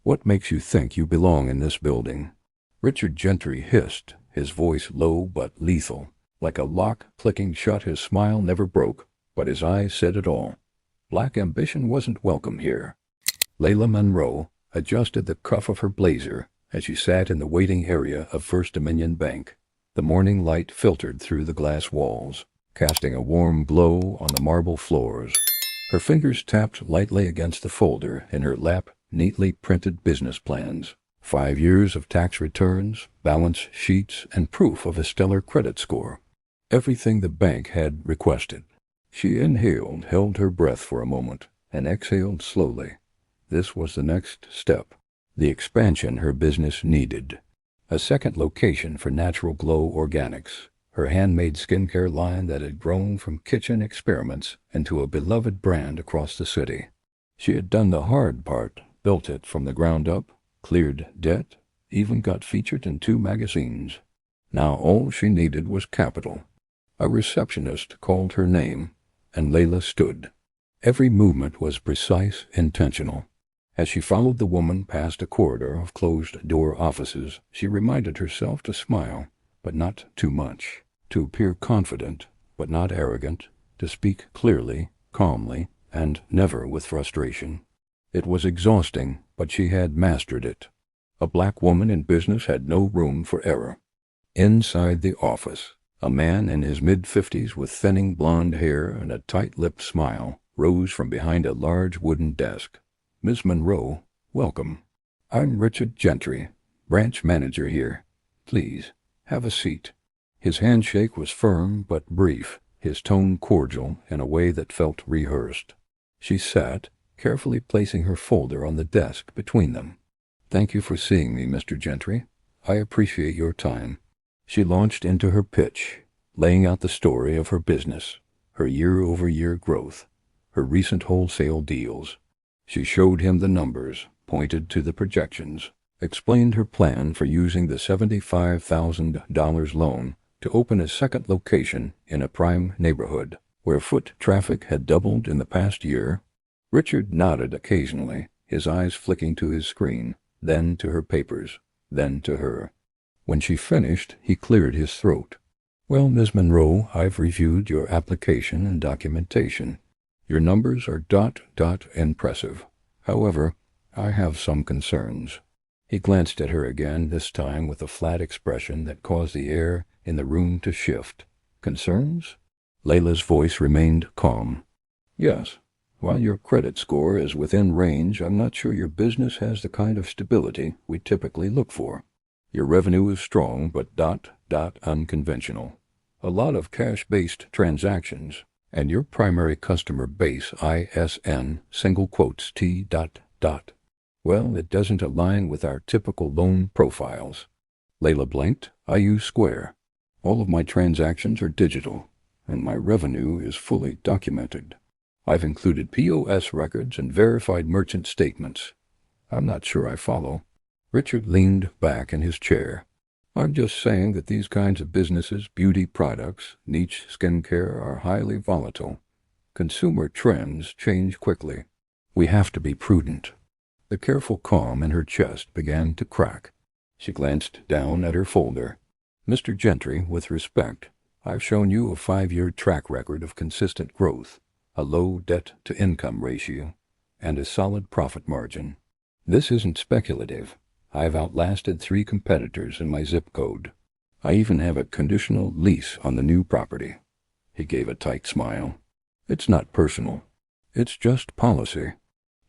"What makes you think you belong in this building?" Richard Gentry hissed, his voice low but lethal. Like a lock clicking shut, his smile never broke, but his eyes said it all. Black ambition wasn't welcome here. Layla Monroe adjusted the cuff of her blazer as she sat in the waiting area of First Dominion Bank. The morning light filtered through the glass walls, casting a warm glow on the marble floors. Her fingers tapped lightly against the folder in her lap, neatly printed business plans. 5 years of tax returns, balance sheets, and proof of a stellar credit score. Everything the bank had requested. She inhaled, held her breath for a moment, and exhaled slowly. This was the next step, the expansion her business needed. A second location for Natural Glow Organics, her handmade skincare line that had grown from kitchen experiments into a beloved brand across the city. She had done the hard part, built it from the ground up, cleared debt, even got featured in 2 magazines. Now all she needed was capital. A receptionist called her name, and Layla stood. Every movement was precise, intentional. As she followed the woman past a corridor of closed-door offices, she reminded herself to smile, but not too much, to appear confident, but not arrogant, to speak clearly, calmly, and never with frustration. It was exhausting, but she had mastered it. A black woman in business had no room for error. Inside the office, a man in his mid-50s with thinning blonde hair and a tight-lipped smile rose from behind a large wooden desk. "Miss Monroe, welcome. I'm Richard Gentry, branch manager here. Please, have a seat." His handshake was firm but brief, his tone cordial in a way that felt rehearsed. She sat, carefully placing her folder on the desk between them. "Thank you for seeing me, Mr. Gentry. I appreciate your time." She launched into her pitch, laying out the story of her business, her year-over-year growth, her recent wholesale deals. She showed him the numbers, pointed to the projections, explained her plan for using the $75,000 loan to open a second location in a prime neighborhood, where foot traffic had doubled in the past year. Richard nodded occasionally, his eyes flicking to his screen, then to her papers, then to her. When she finished, he cleared his throat. "Well, Ms. Monroe, I've reviewed your application and documentation. Your numbers are impressive. However, I have some concerns." He glanced at her again, this time with a flat expression that caused the air in the room to shift. "Concerns?" Layla's voice remained calm. "Yes. While your credit score is within range, I'm not sure your business has the kind of stability we typically look for. Your revenue is strong, but unconventional. A lot of cash-based transactions, and your primary customer base, ISN, single quotes, T. Well, it doesn't align with our typical loan profiles." Layla blinked. "I use Square. All of my transactions are digital, and my revenue is fully documented. I've included POS records and verified merchant statements." "I'm not sure I follow." Richard leaned back in his chair. "I'm just saying that these kinds of businesses, beauty products, niche skincare, are highly volatile. Consumer trends change quickly. We have to be prudent." The careful calm in her chest began to crack. She glanced down at her folder. "Mr. Gentry, with respect, I've shown you a 5-year track record of consistent growth, a low debt-to-income ratio, and a solid profit margin. This isn't speculative. I've outlasted 3 competitors in my zip code. I even have a conditional lease on the new property." He gave a tight smile. "It's not personal. It's just policy."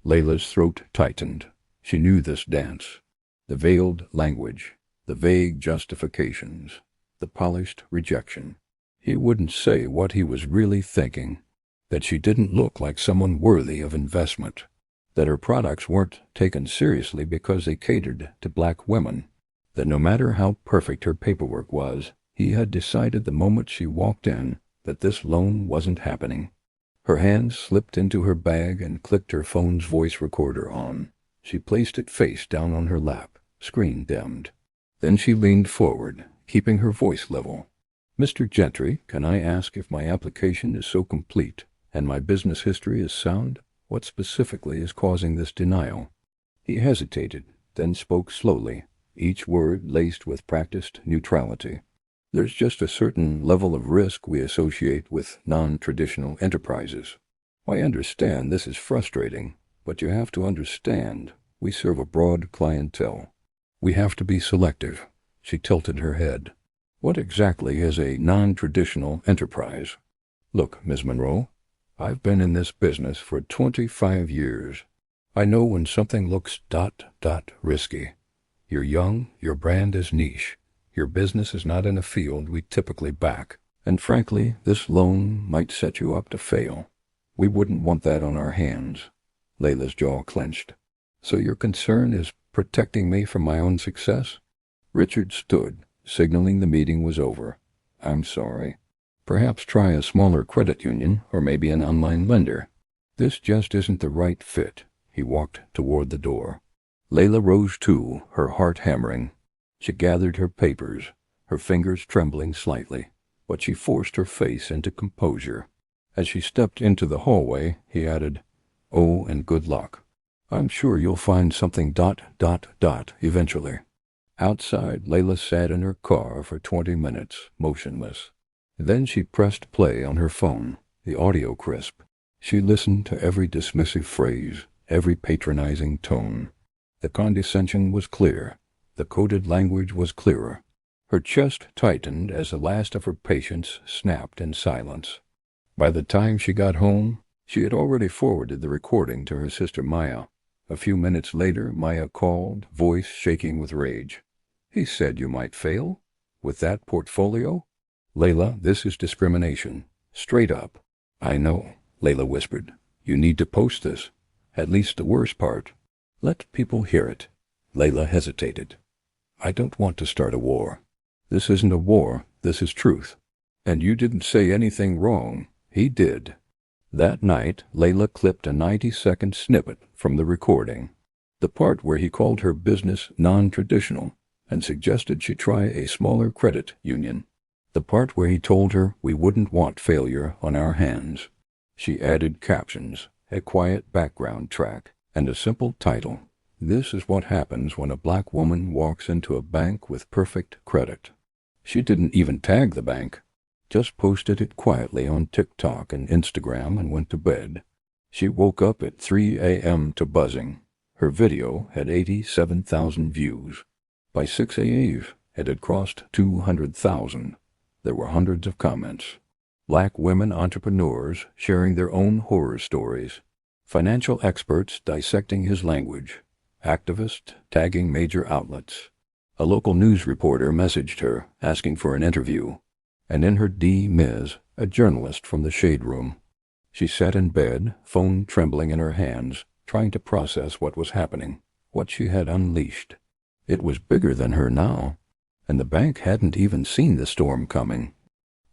Layla's throat tightened. She knew this dance. The veiled language, the vague justifications, the polished rejection. He wouldn't say what he was really thinking. That she didn't look like someone worthy of investment. That her products weren't taken seriously because they catered to black women. That no matter how perfect her paperwork was, he had decided the moment she walked in that this loan wasn't happening. Her hands slipped into her bag and clicked her phone's voice recorder on. She placed it face down on her lap, screen dimmed. Then she leaned forward, keeping her voice level. "Mr. Gentry, can I ask if my application is so complete and my business history is sound? What specifically is causing this denial?" He hesitated, then spoke slowly, each word laced with practiced neutrality. There's just a certain level of risk we associate with non-traditional enterprises. I understand this is frustrating, but you have to understand, we serve a broad clientele. We have to be selective. She tilted her head. What exactly is a non-traditional enterprise? Look, Ms. Monroe, I've been in this business for 25 years. I know when something looks risky. You're young, your brand is niche, your business is not in a field we typically back, and frankly, this loan might set you up to fail. We wouldn't want that on our hands. Layla's jaw clenched. So your concern is protecting me from my own success? Richard stood, signaling the meeting was over. I'm sorry. Perhaps try a smaller credit union or maybe an online lender. This just isn't the right fit. He walked toward the door. Layla rose too, her heart hammering. She gathered her papers, her fingers trembling slightly, but she forced her face into composure. As she stepped into the hallway, he added, "Oh, and good luck. I'm sure you'll find something eventually." Outside, Layla sat in her car for 20 minutes, motionless. Then she pressed play on her phone, the audio crisp. She listened to every dismissive phrase, every patronizing tone. The condescension was clear. The coded language was clearer. Her chest tightened as the last of her patience snapped in silence. By the time she got home, she had already forwarded the recording to her sister Maya. A few minutes later, Maya called, voice shaking with rage. "He said you might fail? With that portfolio? Layla, this is discrimination. Straight up." "I know," Layla whispered. "You need to post this. At least the worst part. Let people hear it." Layla hesitated. "I don't want to start a war. This isn't a war, this is truth. And you didn't say anything wrong. He did." That night, Layla clipped a 90-second snippet from the recording. The part where he called her business non-traditional and suggested she try a smaller credit union. The part where he told her we wouldn't want failure on our hands. She added captions, a quiet background track, and a simple title. "This is what happens when a black woman walks into a bank with perfect credit." She didn't even tag the bank. Just posted it quietly on TikTok and Instagram and went to bed. She woke up at 3 a.m. to buzzing. Her video had 87,000 views. By 6 a.m., it had crossed 200,000. There were hundreds of comments. Black women entrepreneurs sharing their own horror stories. Financial experts dissecting his language. Activists tagging major outlets. A local news reporter messaged her, asking for an interview. And in her D.Ms., a journalist from the shade room. She sat in bed, phone trembling in her hands, trying to process what was happening, what she had unleashed. It was bigger than her now, and the bank hadn't even seen the storm coming.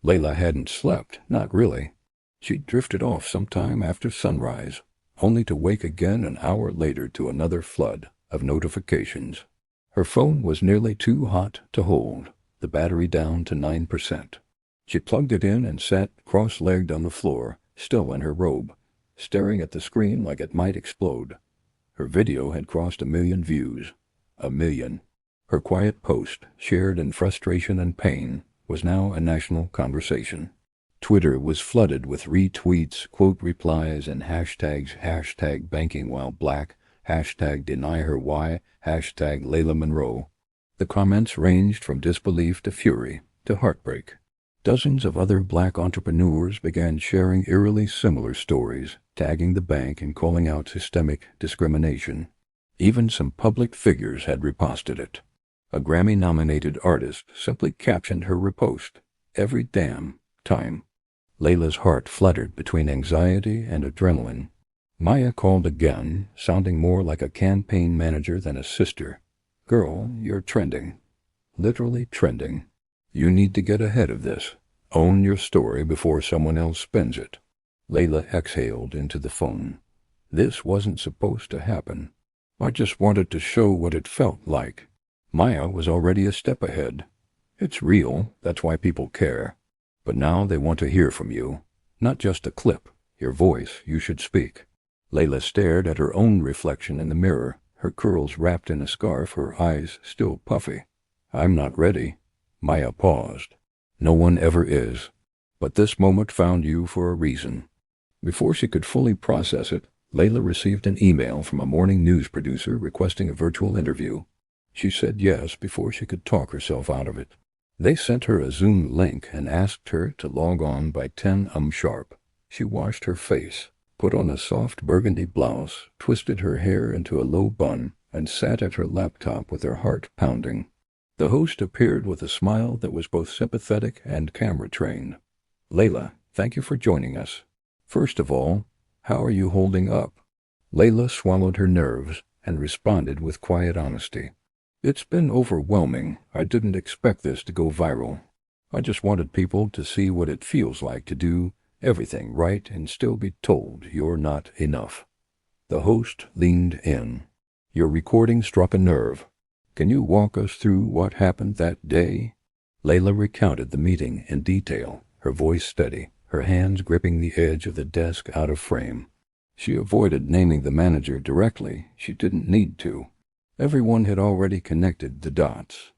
Layla hadn't slept, not really. She drifted off sometime after sunrise, only to wake again an hour later to another flood of notifications. Her phone was nearly too hot to hold, the battery down to 9%. She plugged it in and sat cross-legged on the floor, still in her robe, staring at the screen like it might explode. Her video had crossed 1 million views. 1 million. Her quiet post, shared in frustration and pain, was now a national conversation. Twitter was flooded with retweets, quote replies, and hashtags, hashtag banking while black, hashtag deny her why, hashtag Layla Monroe. The comments ranged from disbelief to fury to heartbreak. Dozens of other black entrepreneurs began sharing eerily similar stories, tagging the bank and calling out systemic discrimination. Even some public figures had reposted it. A Grammy-nominated artist simply captioned her repost, "Every damn time." Layla's heart fluttered between anxiety and adrenaline. Maya called again, sounding more like a campaign manager than a sister. "Girl, you're trending. Literally trending. You need to get ahead of this. Own your story before someone else spins it." Layla exhaled into the phone. This wasn't supposed to happen. I just wanted to show what it felt like. Maya was already a step ahead. It's real, that's why people care. But now they want to hear from you. Not just a clip. Your voice, you should speak. Layla stared at her own reflection in the mirror, her curls wrapped in a scarf, her eyes still puffy. "I'm not ready." Maya paused. "No one ever is. But this moment found you for a reason." Before she could fully process it, Layla received an email from a morning news producer requesting a virtual interview. She said yes before she could talk herself out of it. They sent her a Zoom link and asked her to log on by 10 sharp. She washed her face, put on a soft burgundy blouse, twisted her hair into a low bun, and sat at her laptop with her heart pounding. The host appeared with a smile that was both sympathetic and camera-trained. "Layla, thank you for joining us. First of all, how are you holding up?" Layla swallowed her nerves and responded with quiet honesty. "It's been overwhelming. I didn't expect this to go viral. I just wanted people to see what it feels like to do everything right and still be told you're not enough." The host leaned in. "Your recording struck a nerve. Can you walk us through what happened that day?" Layla recounted the meeting in detail, her voice steady, her hands gripping the edge of the desk out of frame. She avoided naming the manager directly. She didn't need to. Everyone had already connected the dots.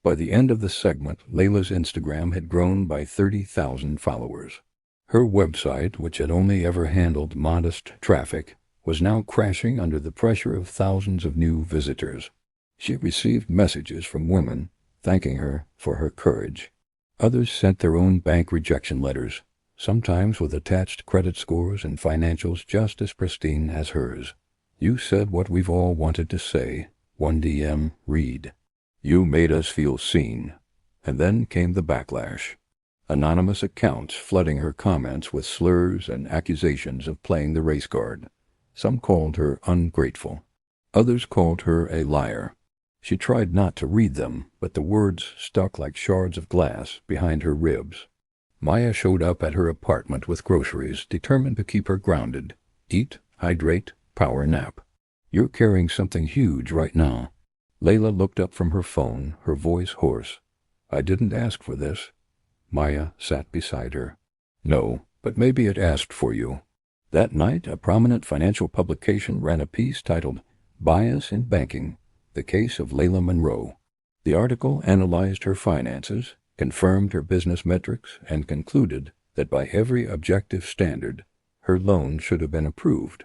By the end of the segment, Layla's Instagram had grown by 30,000 followers. Her website, which had only ever handled modest traffic, was now crashing under the pressure of thousands of new visitors. She received messages from women thanking her for her courage. Others sent their own bank rejection letters, sometimes with attached credit scores and financials just as pristine as hers. "You said what we've all wanted to say," one DM read. "You made us feel seen." And then came the backlash. Anonymous accounts flooding her comments with slurs and accusations of playing the race card. Some called her ungrateful. Others called her a liar. She tried not to read them, but the words stuck like shards of glass behind her ribs. Maya showed up at her apartment with groceries, determined to keep her grounded. "Eat, hydrate, power nap. You're carrying something huge right now." Layla looked up from her phone, her voice hoarse. "I didn't ask for this." Maya sat beside her. "No, but maybe it asked for you." That night, a prominent financial publication ran a piece titled "Bias in Banking: The Case of Layla Monroe." The article analyzed her finances, confirmed her business metrics, and concluded that by every objective standard, her loan should have been approved.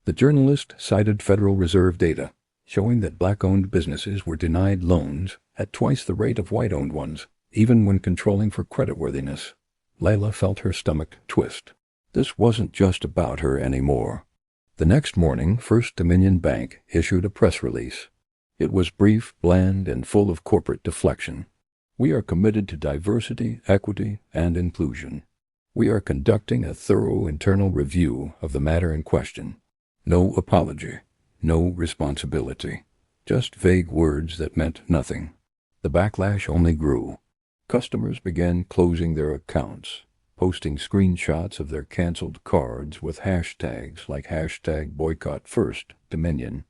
The journalist cited Federal Reserve data, showing that black-owned businesses were denied loans at twice the rate of white-owned ones, even when controlling for creditworthiness. Layla felt her stomach twist. This wasn't just about her anymore. The next morning, First Dominion Bank issued a press release. It was brief, bland, and full of corporate deflection. "We are committed to diversity, equity, and inclusion. We are conducting a thorough internal review of the matter in question. No apology, no responsibility. Just vague words that meant nothing." The backlash only grew. Customers began closing their accounts, posting screenshots of their canceled cards with hashtags like #BoycottFirstDominion.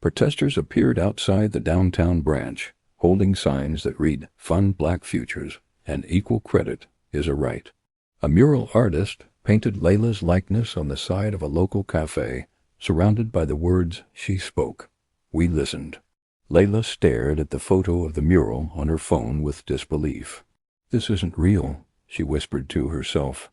Protesters appeared outside the downtown branch, holding signs that read "Fund Black Futures" and "Equal Credit is a Right." A mural artist painted Layla's likeness on the side of a local cafe, surrounded by the words she spoke. We listened. Layla stared at the photo of the mural on her phone with disbelief. "This isn't real," she whispered to herself.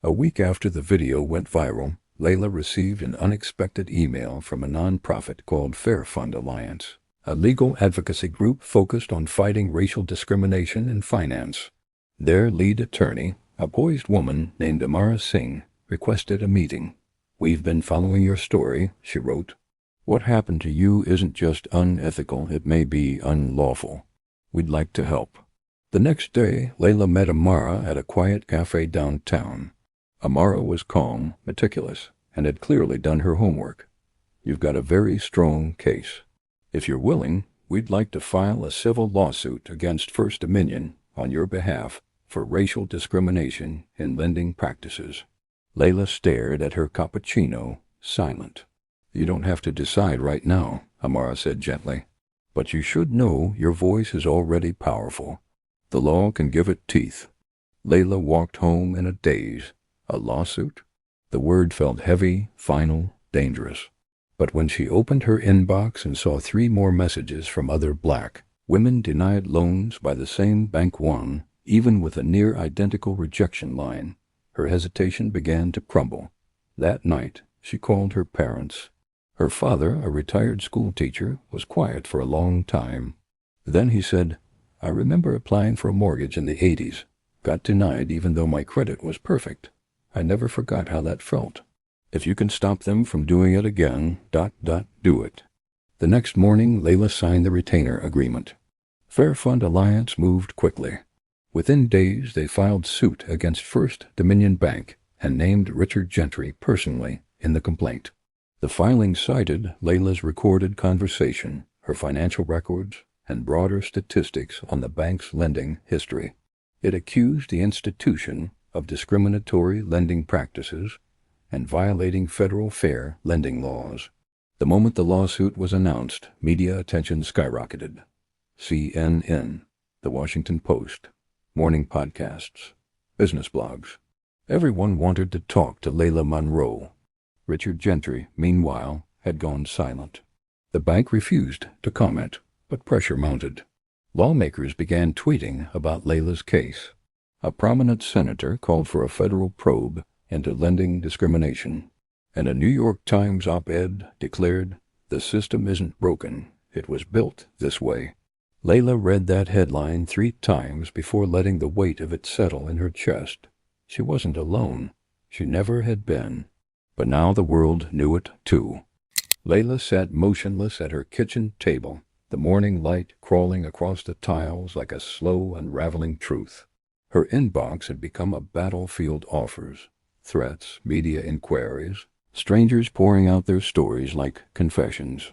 A week after the video went viral, Layla received an unexpected email from a nonprofit called Fair Fund Alliance, a legal advocacy group focused on fighting racial discrimination in finance. Their lead attorney, a poised woman named Amara Singh, requested a meeting. "We've been following your story," she wrote. "What happened to you isn't just unethical, it may be unlawful. We'd like to help." The next day, Layla met Amara at a quiet cafe downtown. Amara was calm, meticulous, and had clearly done her homework. "You've got a very strong case. If you're willing, we'd like to file a civil lawsuit against First Dominion on your behalf for racial discrimination in lending practices." Layla stared at her cappuccino, silent. "You don't have to decide right now," Amara said gently. "But you should know your voice is already powerful. The law can give it teeth." Layla walked home in a daze. A lawsuit? The word felt heavy, final, dangerous. But when she opened her inbox and saw 3 more messages from other black women denied loans by the same bank one, even with a near-identical rejection line, her hesitation began to crumble. That night, she called her parents. Her father, a retired school teacher, was quiet for a long time. Then he said, "I remember applying for a mortgage in the 80s. Got denied even though my credit was perfect. I never forgot how that felt. If you can stop them from doing it again, do it." The next morning, Layla signed the retainer agreement. Fair Fund Alliance moved quickly. Within days, they filed suit against First Dominion Bank and named Richard Gentry personally in the complaint. The filing cited Layla's recorded conversation, her financial records, and broader statistics on the bank's lending history. It accused the institution of discriminatory lending practices and violating federal fair lending laws. The moment the lawsuit was announced, media attention skyrocketed. CNN, The Washington Post, morning podcasts, business blogs. Everyone wanted to talk to Layla Monroe. Richard Gentry, meanwhile, had gone silent. The bank refused to comment, but pressure mounted. Lawmakers began tweeting about Layla's case. A prominent senator called for a federal probe into lending discrimination, and a New York Times op-ed declared, "The system isn't broken, it was built this way." Layla read that headline 3 times before letting the weight of it settle in her chest. She wasn't alone. She never had been. But now the world knew it, too. Layla sat motionless at her kitchen table, the morning light crawling across the tiles like a slow, unraveling truth. Her inbox had become a battlefield of offers, threats, media inquiries, strangers pouring out their stories like confessions.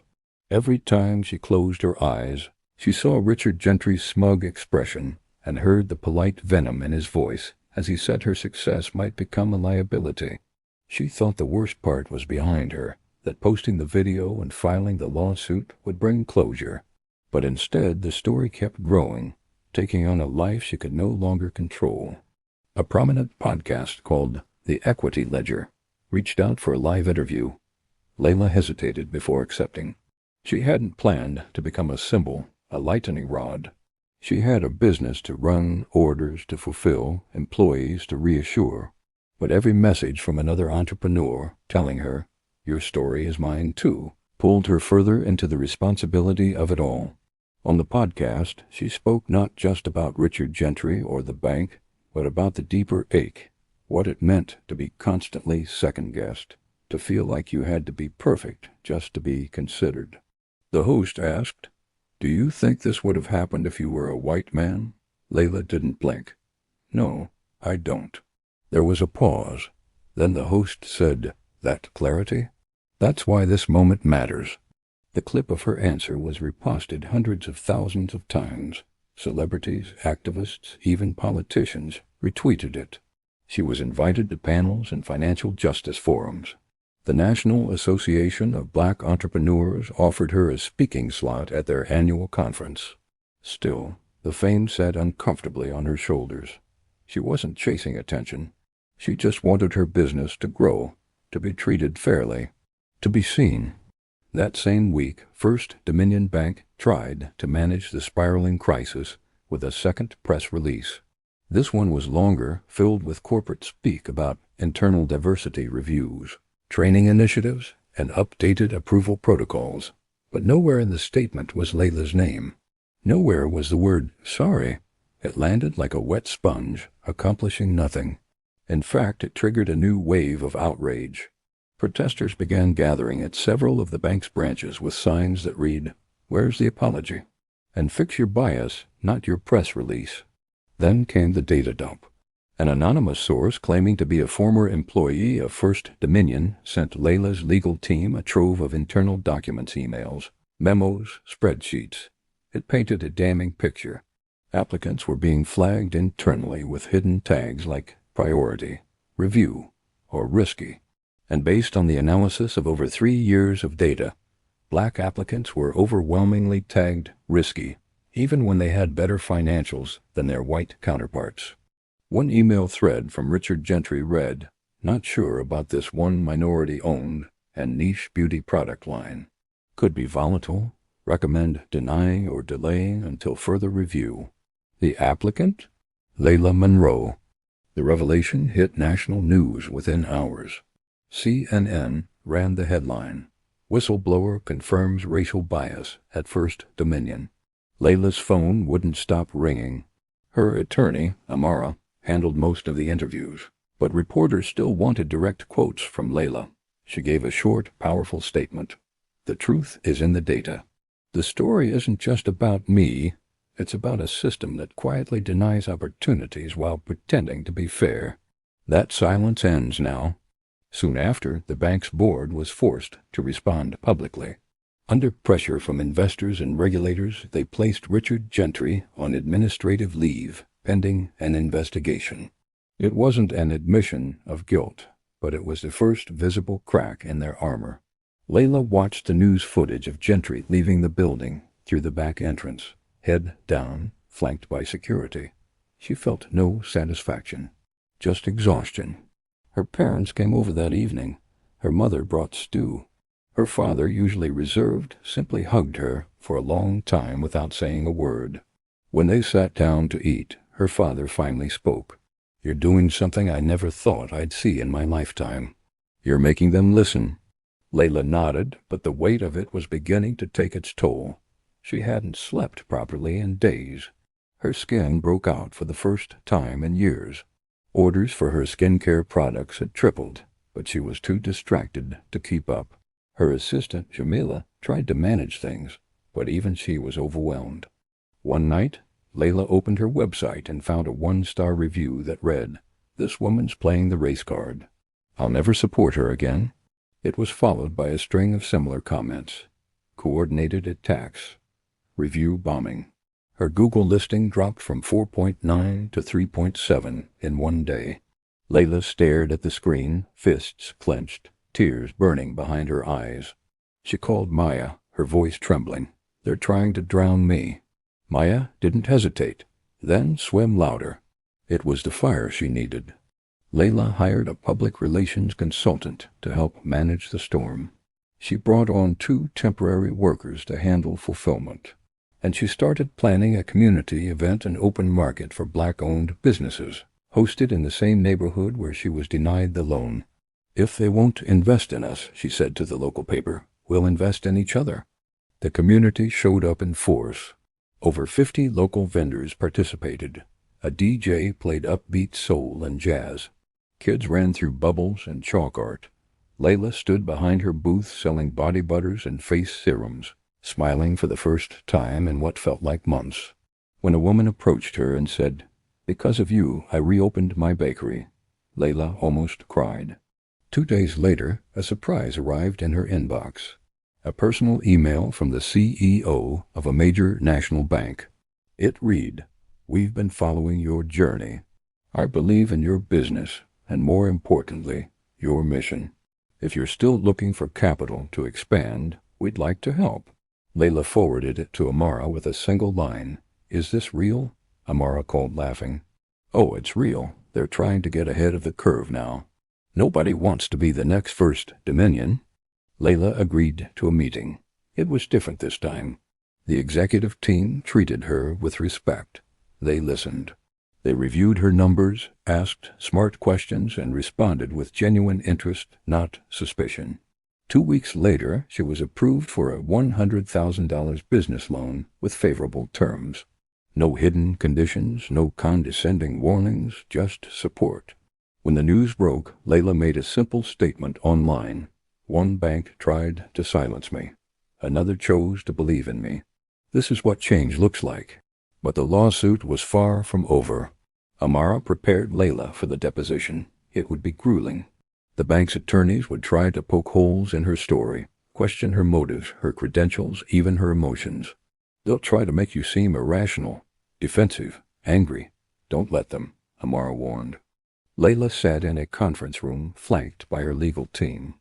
Every time she closed her eyes, she saw Richard Gentry's smug expression and heard the polite venom in his voice as he said her success might become a liability. She thought the worst part was behind her, that posting the video and filing the lawsuit would bring closure. But instead, the story kept growing, taking on a life she could no longer control. A prominent podcast called The Equity Ledger reached out for a live interview. Layla hesitated before accepting. She hadn't planned to become a symbol, a lightning rod. She had a business to run, orders to fulfill, employees to reassure. But every message from another entrepreneur telling her, "Your story is mine too," pulled her further into the responsibility of it all. On the podcast, she spoke not just about Richard Gentry or the bank, but about the deeper ache, what it meant to be constantly second-guessed, to feel like you had to be perfect just to be considered. The host asked, "Do you think this would have happened if you were a white man?" Layla didn't blink. "No, I don't." There was a pause. Then the host said, "That clarity? That's why this moment matters." The clip of her answer was reposted hundreds of thousands of times. Celebrities, activists, even politicians retweeted it. She was invited to panels and financial justice forums. The National Association of Black Entrepreneurs offered her a speaking slot at their annual conference. Still, the fame sat uncomfortably on her shoulders. She wasn't chasing attention. She just wanted her business to grow, to be treated fairly, to be seen. That same week, First Dominion Bank tried to manage the spiraling crisis with a second press release. This one was longer, filled with corporate speak about internal diversity reviews, training initiatives, and updated approval protocols. But nowhere in the statement was Layla's name. Nowhere was the word sorry. It landed like a wet sponge, accomplishing nothing. In fact, it triggered a new wave of outrage. Protesters began gathering at several of the bank's branches with signs that read, "Where's the apology?" and "Fix your bias, not your press release." Then came the data dump. An anonymous source claiming to be a former employee of First Dominion sent Layla's legal team a trove of internal documents, emails, memos, spreadsheets. It painted a damning picture. Applicants were being flagged internally with hidden tags like priority, review, or risky. And based on the analysis of over 3 years of data, black applicants were overwhelmingly tagged risky, even when they had better financials than their white counterparts. One email thread from Richard Gentry read, "Not sure about this one minority-owned and niche beauty product line. Could be volatile. Recommend denying or delaying until further review. The applicant? Layla Monroe. The revelation hit national news within hours. CNN ran the headline. Whistleblower confirms racial bias at First Dominion. Layla's phone wouldn't stop ringing. Her attorney, Amara, handled most of the interviews, but reporters still wanted direct quotes from Layla. She gave a short, powerful statement. The truth is in the data. The story isn't just about me. It's about a system that quietly denies opportunities while pretending to be fair. That silence ends now. Soon after, the bank's board was forced to respond publicly. Under pressure from investors and regulators, they placed Richard Gentry on administrative leave, pending an investigation. It wasn't an admission of guilt, but it was the first visible crack in their armor. Layla watched the news footage of Gentry leaving the building through the back entrance, head down, flanked by security. She felt no satisfaction, just exhaustion. Her parents came over that evening. Her mother brought stew. Her father, usually reserved, simply hugged her for a long time without saying a word. When they sat down to eat, her father finally spoke. "You're doing something I never thought I'd see in my lifetime. You're making them listen." Layla nodded, but the weight of it was beginning to take its toll. She hadn't slept properly in days. Her skin broke out for the first time in years. Orders for her skincare products had tripled, but she was too distracted to keep up. Her assistant, Jamila, tried to manage things, but even she was overwhelmed. One night, Layla opened her website and found a 1-star review that read, "This woman's playing the race card. I'll never support her again." It was followed by a string of similar comments. Coordinated attacks. Review bombing. Her Google listing dropped from 4.9 to 3.7 in one day. Layla stared at the screen, fists clenched, tears burning behind her eyes. She called Maya, her voice trembling. "They're trying to drown me." Maya didn't hesitate, then swim louder. It was the fire she needed. Layla hired a public relations consultant to help manage the storm. She brought on 2 temporary workers to handle fulfillment, and she started planning a community event and open market for Black-owned businesses, hosted in the same neighborhood where she was denied the loan. "If they won't invest in us," she said to the local paper, "we'll invest in each other." The community showed up in force. Over 50 local vendors participated. A DJ played upbeat soul and jazz. Kids ran through bubbles and chalk art. Layla stood behind her booth selling body butters and face serums, smiling for the first time in what felt like months. When a woman approached her and said, "Because of you, I reopened my bakery," Layla almost cried. 2 days later, a surprise arrived in her inbox. A personal email from the CEO of a major national bank. It read, "We've been following your journey. I believe in your business, and more importantly, your mission. If you're still looking for capital to expand, we'd like to help." Layla forwarded it to Amara with a single line. "Is this real?" Amara called, laughing. "Oh, it's real. They're trying to get ahead of the curve now. Nobody wants to be the next First Dominion." Layla agreed to a meeting. It was different this time. The executive team treated her with respect. They listened. They reviewed her numbers, asked smart questions, and responded with genuine interest, not suspicion. 2 weeks later, she was approved for a $100,000 business loan with favorable terms. No hidden conditions, no condescending warnings, just support. When the news broke, Layla made a simple statement online. "One bank tried to silence me. Another chose to believe in me. This is what change looks like." But the lawsuit was far from over. Amara prepared Layla for the deposition. It would be grueling. The bank's attorneys would try to poke holes in her story, question her motives, her credentials, even her emotions. "They'll try to make you seem irrational, defensive, angry. Don't let them," Amara warned. Layla sat in a conference room flanked by her legal team.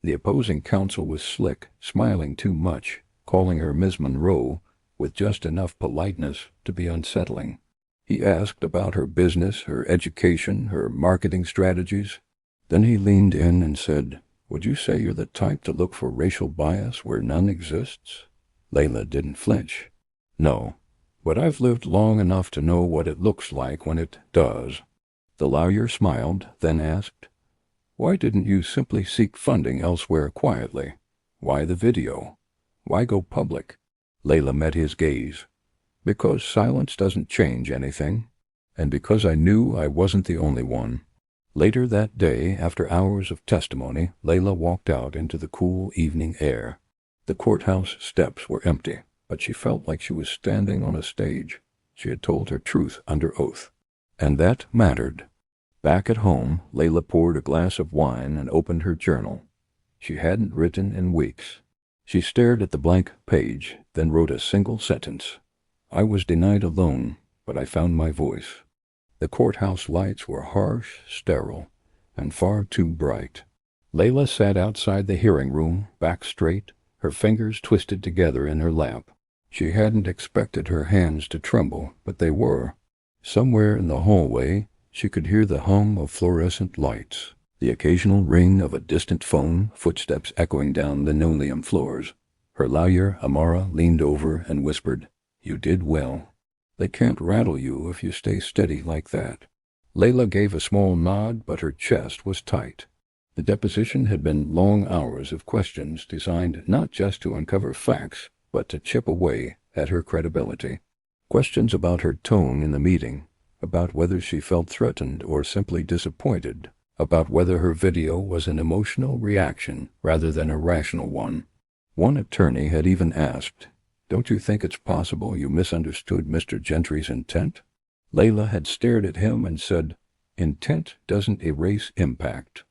The opposing counsel was slick, smiling too much, calling her Ms. Monroe, with just enough politeness to be unsettling. He asked about her business, her education, her marketing strategies. Then he leaned in and said, Would you say you're the type to look for racial bias where none exists? Layla didn't flinch. No, but I've lived long enough to know what it looks like when it does. The lawyer smiled, then asked, why didn't you simply seek funding elsewhere quietly? Why the video? Why go public? Layla met his gaze. Because silence doesn't change anything, and because I knew I wasn't the only one. Later that day, after hours of testimony, Layla walked out into the cool evening air. The courthouse steps were empty, but she felt like she was standing on a stage. She had told her truth under oath, and that mattered. Back at home, Layla poured a glass of wine and opened her journal. She hadn't written in weeks. She stared at the blank page, then wrote a single sentence. I was denied a loan, but I found my voice. The courthouse lights were harsh, sterile, and far too bright. Layla sat outside the hearing room, back straight, her fingers twisted together in her lap. She hadn't expected her hands to tremble, but they were. Somewhere in the hallway, she could hear the hum of fluorescent lights, the occasional ring of a distant phone, footsteps echoing down linoleum floors. Her lawyer, Amara, leaned over and whispered, You did well. They can't rattle you if you stay steady like that. Layla gave a small nod, but her chest was tight. The deposition had been long hours of questions designed not just to uncover facts, but to chip away at her credibility. Questions about her tone in the meeting, about whether she felt threatened or simply disappointed, about whether her video was an emotional reaction rather than a rational one. One attorney had even asked, Don't you think it's possible you misunderstood Mr. Gentry's intent? Layla had stared at him and said, Intent doesn't erase impact.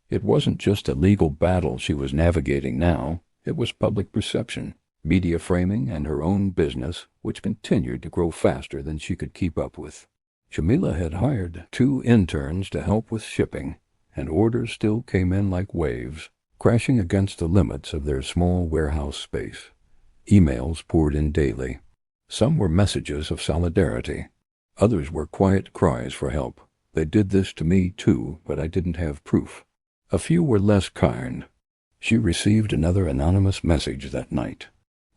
It wasn't just a legal battle she was navigating now, it was public perception, media framing, and her own business, which continued to grow faster than she could keep up with. Jamila had hired 2 interns to help with shipping, and orders still came in like waves, crashing against the limits of their small warehouse space. Emails poured in daily. Some were messages of solidarity. Others were quiet cries for help. They did this to me too, but I didn't have proof. A few were less kind. She received another anonymous message that night.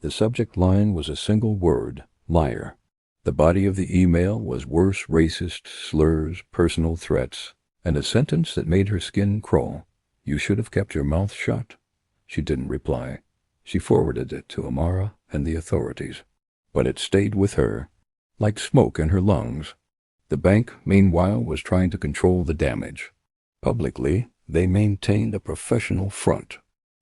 The subject line was a single word, liar. The body of the email was worse racist slurs, personal threats, and a sentence that made her skin crawl. You should have kept your mouth shut. She didn't reply. She forwarded it to Amara and the authorities. But it stayed with her, like smoke in her lungs. The bank, meanwhile, was trying to control the damage. Publicly, they maintained a professional front.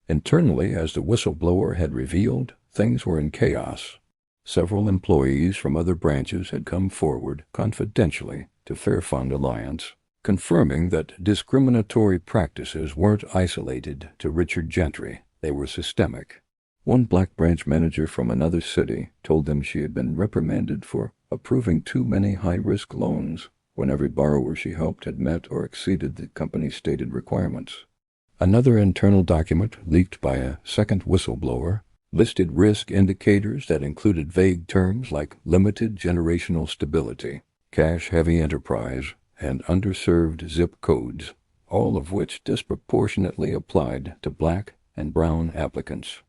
Internally, as the whistleblower had revealed, things were in chaos. Several employees from other branches had come forward confidentially to Fairfund Alliance, confirming that discriminatory practices weren't isolated to Richard Gentry, they were systemic. One Black Branch manager from another city told them she had been reprimanded for approving too many high-risk loans when every borrower she helped had met or exceeded the company's stated requirements. Another internal document, leaked by a second whistleblower, listed risk indicators that included vague terms like limited generational stability, cash-heavy enterprise, and underserved zip codes, all of which disproportionately applied to black and brown applicants.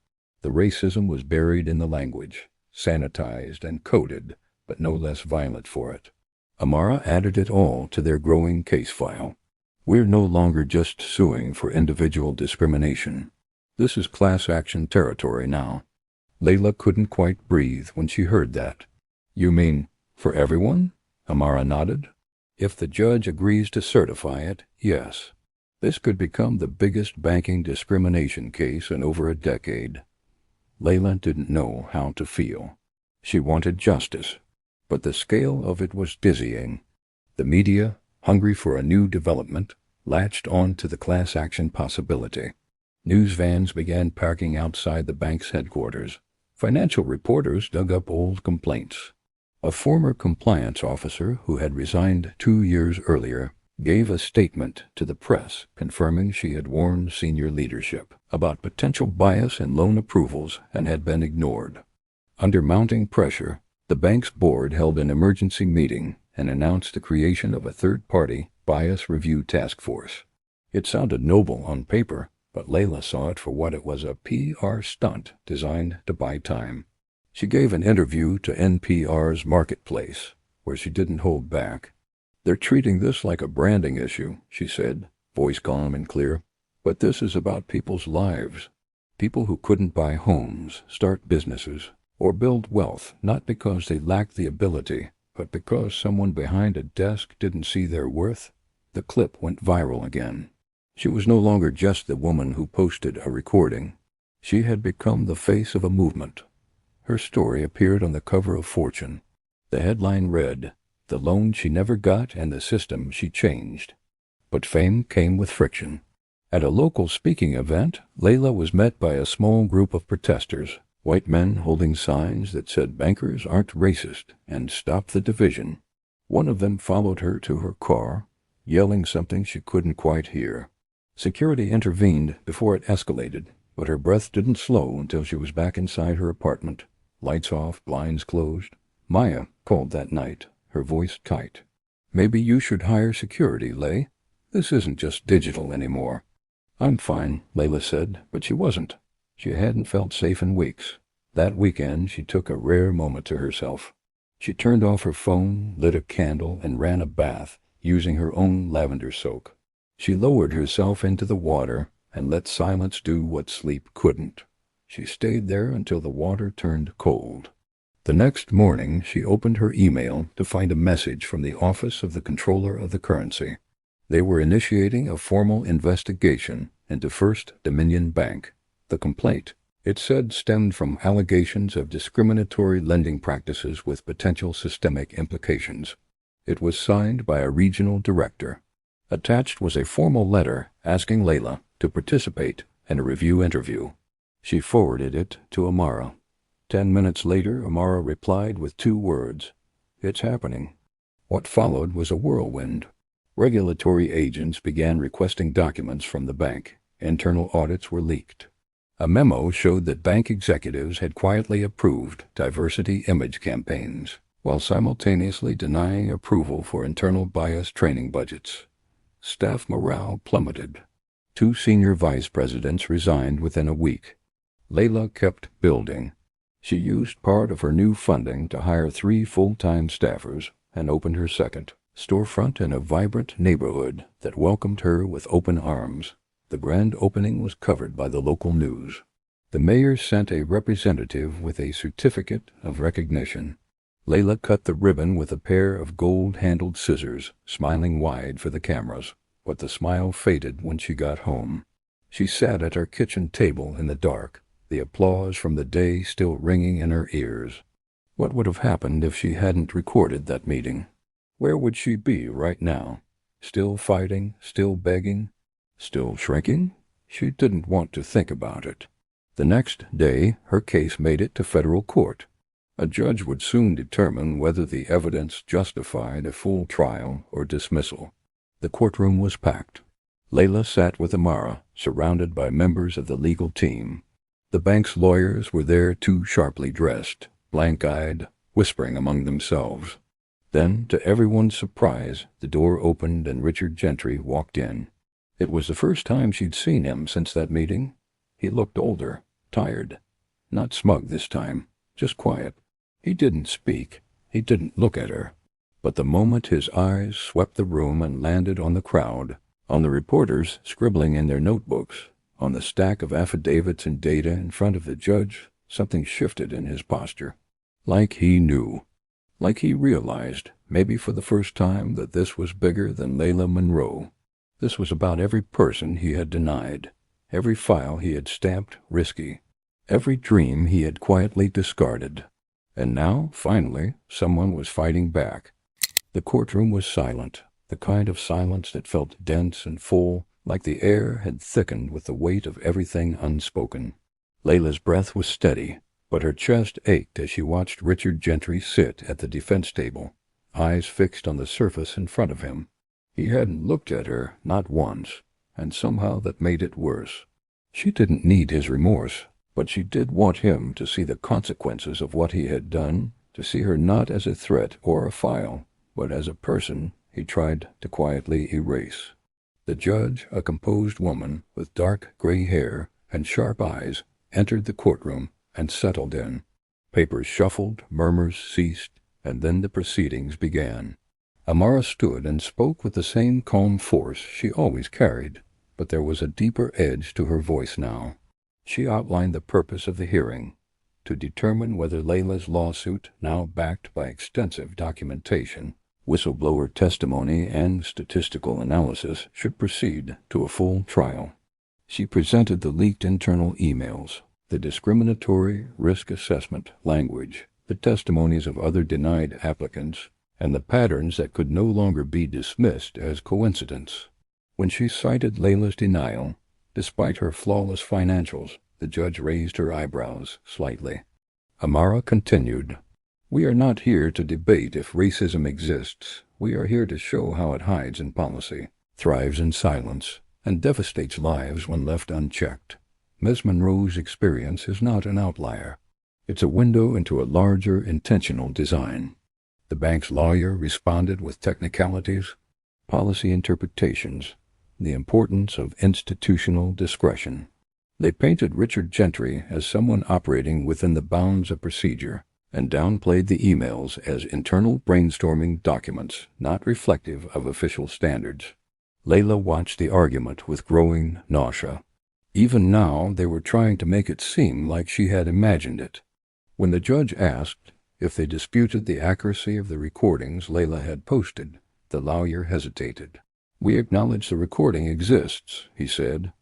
The racism was buried in the language, sanitized and coded, but no less violent for it. Amara added it all to their growing case file. We're no longer just suing for individual discrimination. This is class action territory now. Layla couldn't quite breathe when she heard that. You mean, for everyone? Amara nodded. If the judge agrees to certify it, yes. This could become the biggest banking discrimination case in over a decade. Layla didn't know how to feel. She wanted justice, but the scale of it was dizzying. The media, hungry for a new development, latched on to the class action possibility. News vans began parking outside the bank's headquarters. Financial reporters dug up old complaints. A former compliance officer who had resigned 2 years earlier gave a statement to the press confirming she had warned senior leadership about potential bias in loan approvals and had been ignored. Under mounting pressure, the bank's board held an emergency meeting and announced the creation of a third-party bias review task force. It sounded noble on paper, but Layla saw it for what it was, a PR stunt designed to buy time. She gave an interview to NPR's Marketplace, where she didn't hold back. "They're treating this like a branding issue," she said, voice calm and clear. "But this is about people's lives. People who couldn't buy homes, start businesses, or build wealth, not because they lacked the ability, but because someone behind a desk didn't see their worth." The clip went viral again. She was no longer just the woman who posted a recording. She had become the face of a movement. Her story appeared on the cover of Fortune. The headline read, "The loan she never got and the system she changed." But fame came with friction. At a local speaking event, Layla was met by a small group of protesters, white men holding signs that said bankers aren't racist and stop the division. One of them followed her to her car, yelling something she couldn't quite hear. Security intervened before it escalated, but her breath didn't slow until she was back inside her apartment. Lights off, blinds closed. Maya called that night, her voice tight. "Maybe you should hire security, Lay. This isn't just digital anymore." "I'm fine," Layla said, but she wasn't. She hadn't felt safe in weeks. That weekend she took a rare moment to herself. She turned off her phone, lit a candle, and ran a bath, using her own lavender soak. She lowered herself into the water and let silence do what sleep couldn't. She stayed there until the water turned cold. The next morning she opened her email to find a message from the Office of the Comptroller of the Currency. They were initiating a formal investigation into First Dominion Bank. The complaint, it said, stemmed from allegations of discriminatory lending practices with potential systemic implications. It was signed by a regional director. Attached was a formal letter asking Layla to participate in a review interview. She forwarded it to Amara. 10 minutes later, Amara replied with 2 words, "It's happening." What followed was a whirlwind. Regulatory agents began requesting documents from the bank. Internal audits were leaked. A memo showed that bank executives had quietly approved diversity image campaigns, while simultaneously denying approval for internal bias training budgets. Staff morale plummeted. 2 senior vice presidents resigned within a week. Layla kept building. She used part of her new funding to hire 3 full-time staffers and opened her second storefront in a vibrant neighborhood that welcomed her with open arms. The grand opening was covered by the local news. The mayor sent a representative with a certificate of recognition. Layla cut the ribbon with a pair of gold-handled scissors, smiling wide for the cameras, but the smile faded when she got home. She sat at her kitchen table in the dark, the applause from the day still ringing in her ears. What would have happened if she hadn't recorded that meeting? Where would she be right now? Still fighting, still begging, still shrinking? She didn't want to think about it. The next day, her case made it to federal court. A judge would soon determine whether the evidence justified a full trial or dismissal. The courtroom was packed. Layla sat with Amara, surrounded by members of the legal team. The bank's lawyers were there, too sharply dressed, blank-eyed, whispering among themselves. Then, to everyone's surprise, the door opened and Richard Gentry walked in. It was the first time she'd seen him since that meeting. He looked older, tired. Not smug this time, just quiet. He didn't speak. He didn't look at her. But the moment his eyes swept the room and landed on the crowd, on the reporters scribbling in their notebooks, on the stack of affidavits and data in front of the judge, something shifted in his posture. Like he knew. Like he realized, maybe for the first time, that this was bigger than Layla Monroe. This was about every person he had denied, every file he had stamped risky, every dream he had quietly discarded. And now, finally, someone was fighting back. The courtroom was silent, the kind of silence that felt dense and full, like the air had thickened with the weight of everything unspoken. Layla's breath was steady, but her chest ached as she watched Richard Gentry sit at the defense table, eyes fixed on the surface in front of him. He hadn't looked at her, not once, and somehow that made it worse. She didn't need his remorse, but she did want him to see the consequences of what he had done, to see her not as a threat or a file, but as a person he tried to quietly erase. The judge, a composed woman with dark gray hair and sharp eyes, entered the courtroom and settled in. Papers shuffled, murmurs ceased, and then the proceedings began. Amara stood and spoke with the same calm force she always carried, but there was a deeper edge to her voice now. She outlined the purpose of the hearing: to determine whether Layla's lawsuit, now backed by extensive documentation, whistleblower testimony, and statistical analysis, should proceed to a full trial. She presented the leaked internal emails, the discriminatory risk assessment language, the testimonies of other denied applicants, and the patterns that could no longer be dismissed as coincidence. When she cited Layla's denial, despite her flawless financials, the judge raised her eyebrows slightly. Amara continued, "We are not here to debate if racism exists. We are here to show how it hides in policy, thrives in silence, and devastates lives when left unchecked. Ms. Monroe's experience is not an outlier. It's a window into a larger intentional design." The bank's lawyer responded with technicalities, policy interpretations, the importance of institutional discretion. They painted Richard Gentry as someone operating within the bounds of procedure, and downplayed the emails as internal brainstorming documents not reflective of official standards. Layla watched the argument with growing nausea. Even now they were trying to make it seem like she had imagined it. When the judge asked if they disputed the accuracy of the recordings Layla had posted, the lawyer hesitated. "We acknowledge the recording exists," he said,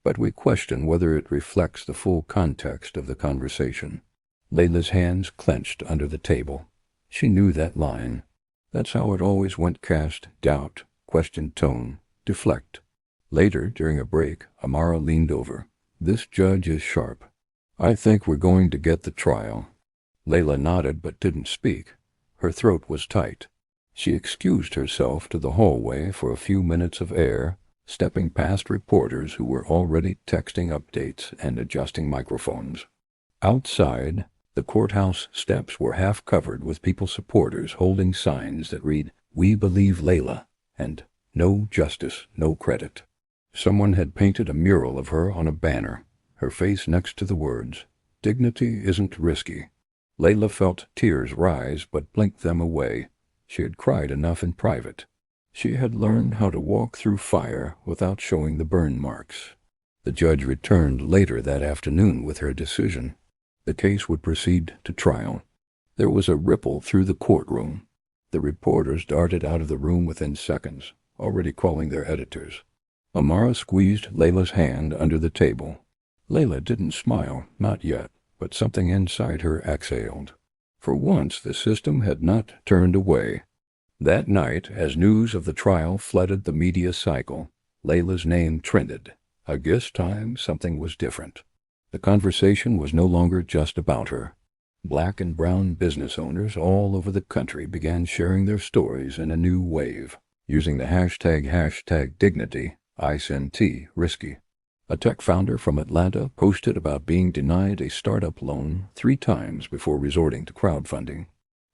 "but we question whether it reflects the full context of the conversation." Layla's hands clenched under the table. She knew that line. That's how it always went: cast doubt, question tone, deflect. Later, during a break, Amara leaned over. "This judge is sharp. I think we're going to get the trial." Layla nodded but didn't speak. Her throat was tight. She excused herself to the hallway for a few minutes of air, stepping past reporters who were already texting updates and adjusting microphones. Outside, the courthouse steps were half covered with people's supporters holding signs that read, "We believe Layla," and "No justice, no credit." Someone had painted a mural of her on a banner, her face next to the words, "Dignity isn't risky." Layla felt tears rise but blinked them away. She had cried enough in private. She had learned how to walk through fire without showing the burn marks. The judge returned later that afternoon with her decision. The case would proceed to trial. There was a ripple through the courtroom. The reporters darted out of the room within seconds, already calling their editors. Amara squeezed Layla's hand under the table. Layla didn't smile, not yet, but something inside her exhaled. For once the system had not turned away. That night, as news of the trial flooded the media cycle, Layla's name trended. This time, something was different. The conversation was no longer just about her. Black and brown business owners all over the country began sharing their stories in a new wave, using the hashtag dignity, ICT, risky. A tech founder from Atlanta posted about being denied a startup loan 3 times before resorting to crowdfunding.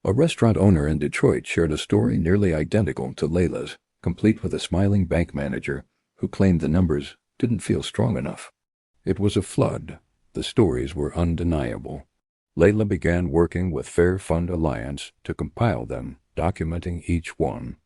A restaurant owner in Detroit shared a story nearly identical to Layla's, complete with a smiling bank manager who claimed the numbers didn't feel strong enough. It was a flood. The stories were undeniable. Layla began working with Fair Fund Alliance to compile them, documenting each one.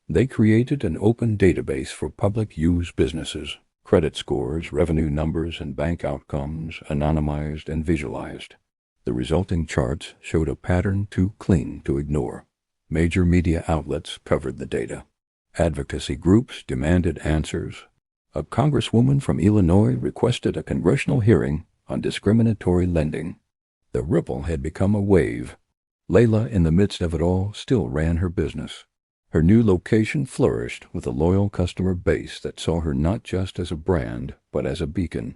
They created an open database for public use businesses. Credit scores, revenue numbers, and bank outcomes anonymized and visualized. The resulting charts showed a pattern too clean to ignore. Major media outlets covered the data. Advocacy groups demanded answers. A congresswoman from Illinois requested a congressional hearing on discriminatory lending. The ripple had become a wave. Layla, in the midst of it all, still ran her business. Her new location flourished with a loyal customer base that saw her not just as a brand, but as a beacon.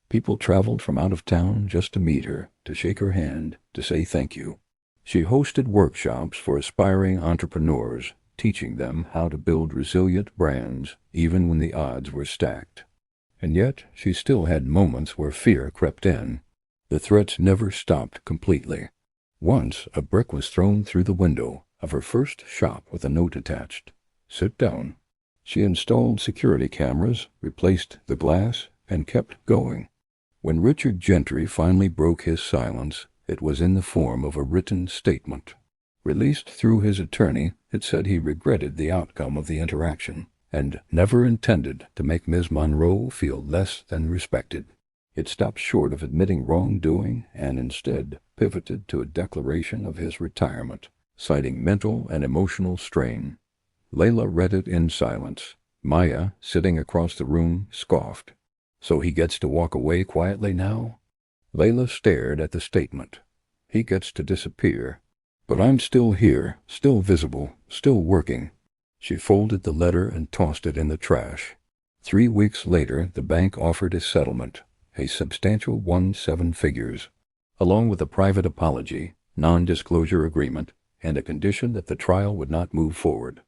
People traveled from out of town just to meet her, to shake her hand, to say thank you. She hosted workshops for aspiring entrepreneurs, teaching them how to build resilient brands even when the odds were stacked. And yet she still had moments where fear crept in. The threats never stopped completely. Once a brick was thrown through the window of her first shop with a note attached. "Sit down." She installed security cameras, replaced the glass, and kept going. When Richard Gentry finally broke his silence, it was in the form of a written statement. Released through his attorney, it said he regretted the outcome of the interaction and never intended to make Ms. Monroe feel less than respected. It stopped short of admitting wrongdoing and instead pivoted to a declaration of his retirement, citing mental and emotional strain. Layla read it in silence. Maya, sitting across the room, scoffed. So he gets to walk away quietly now? Layla stared at the statement. He gets to disappear. But I'm still here, still visible, still working. She folded the letter and tossed it in the trash. 3 weeks later, the bank offered a settlement, a substantial 17 figures, along with a private apology, non-disclosure agreement, and a condition that the trial would not move forward.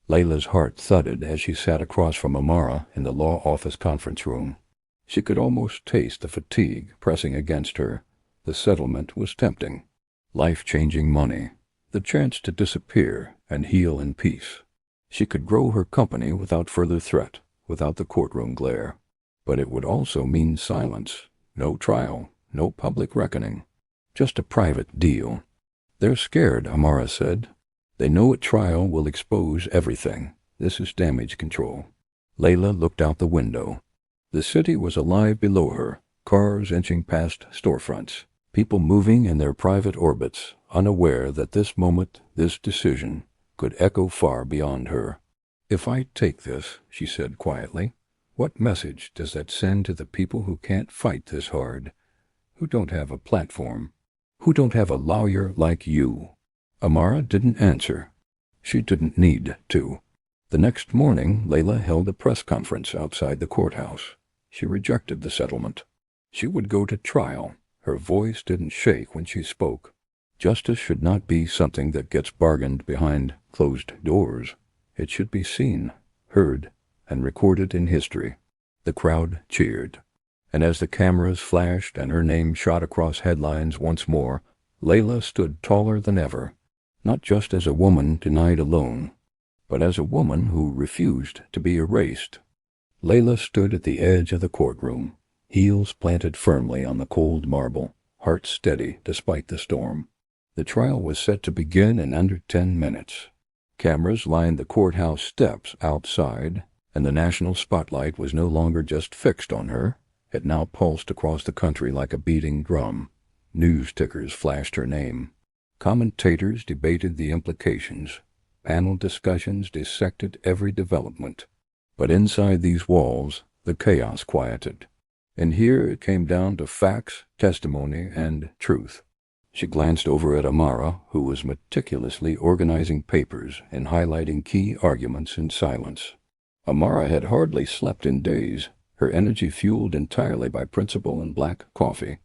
Layla's heart thudded as she sat across from Amara in the law office conference room. She could almost taste the fatigue pressing against her. The settlement was tempting. Life-changing money, the chance to disappear and heal in peace. She could grow her company without further threat, without the courtroom glare. But it would also mean silence. No trial, no public reckoning. Just a private deal. They're scared, Amara said. They know a trial will expose everything. This is damage control. Layla looked out the window. The city was alive below her, cars inching past storefronts, people moving in their private orbits, unaware that this moment, this decision, could echo far beyond her. If I take this, she said quietly, what message does that send to the people who can't fight this hard, who don't have a platform, who don't have a lawyer like you? Amara didn't answer. She didn't need to. The next morning, Layla held a press conference outside the courthouse. She rejected the settlement. She would go to trial. Her voice didn't shake when she spoke. Justice should not be something that gets bargained behind closed doors. It should be seen, heard, and recorded in history. The crowd cheered. And as the cameras flashed and her name shot across headlines once more, Layla stood taller than ever, not just as a woman denied alone, but as a woman who refused to be erased. Layla stood at the edge of the courtroom, heels planted firmly on the cold marble, heart steady despite the storm. The trial was set to begin in under 10 minutes. Cameras lined the courthouse steps outside, and the national spotlight was no longer just fixed on her. It now pulsed across the country like a beating drum. News tickers flashed her name. Commentators debated the implications. Panel discussions dissected every development. But inside these walls, the chaos quieted. And here it came down to facts, testimony, and truth. She glanced over at Amara, who was meticulously organizing papers and highlighting key arguments in silence. Amara had hardly slept in days, her energy fueled entirely by principle and black coffee.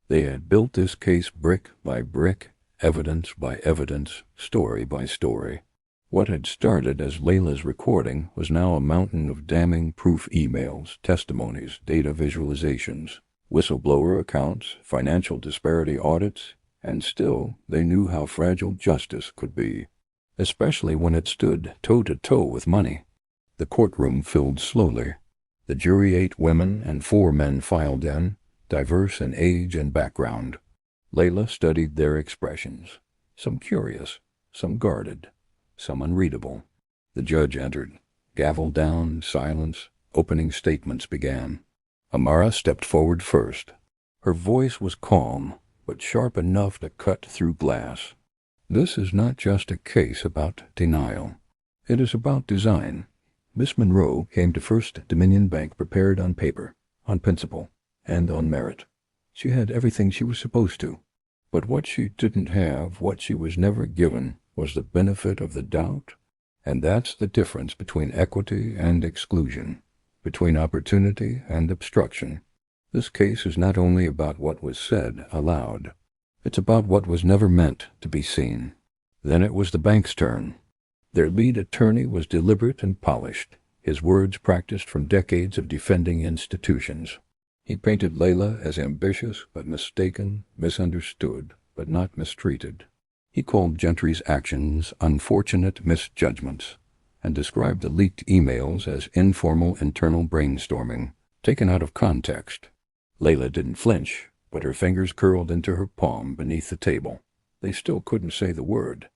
They had built this case brick by brick, evidence by evidence, story by story. What had started as Layla's recording was now a mountain of damning proof emails, testimonies, data visualizations, whistleblower accounts, financial disparity audits, and still they knew how fragile justice could be, especially when it stood toe-to-toe with money. The courtroom filled slowly. The jury 8 women and 4 men filed in, diverse in age and background. Layla studied their expressions, some curious, some guarded, some unreadable. The judge entered. Gavel down, silence, opening statements began. Amara stepped forward first. Her voice was calm, but sharp enough to cut through glass. This is not just a case about denial. It is about design. Miss Monroe came to First Dominion Bank prepared on paper, on principle, and on merit. She had everything she was supposed to. But what she didn't have, what she was never given, was the benefit of the doubt. And that's the difference between equity and exclusion, between opportunity and obstruction. This case is not only about what was said aloud. It's about what was never meant to be seen. Then it was the bank's turn. Their lead attorney was deliberate and polished, his words practiced from decades of defending institutions. He painted Layla as ambitious but mistaken, misunderstood but not mistreated. He called Gentry's actions unfortunate misjudgments. and described the leaked emails as informal internal brainstorming, taken out of context. Layla didn't flinch, but her fingers curled into her palm beneath the table. They still couldn't say the word.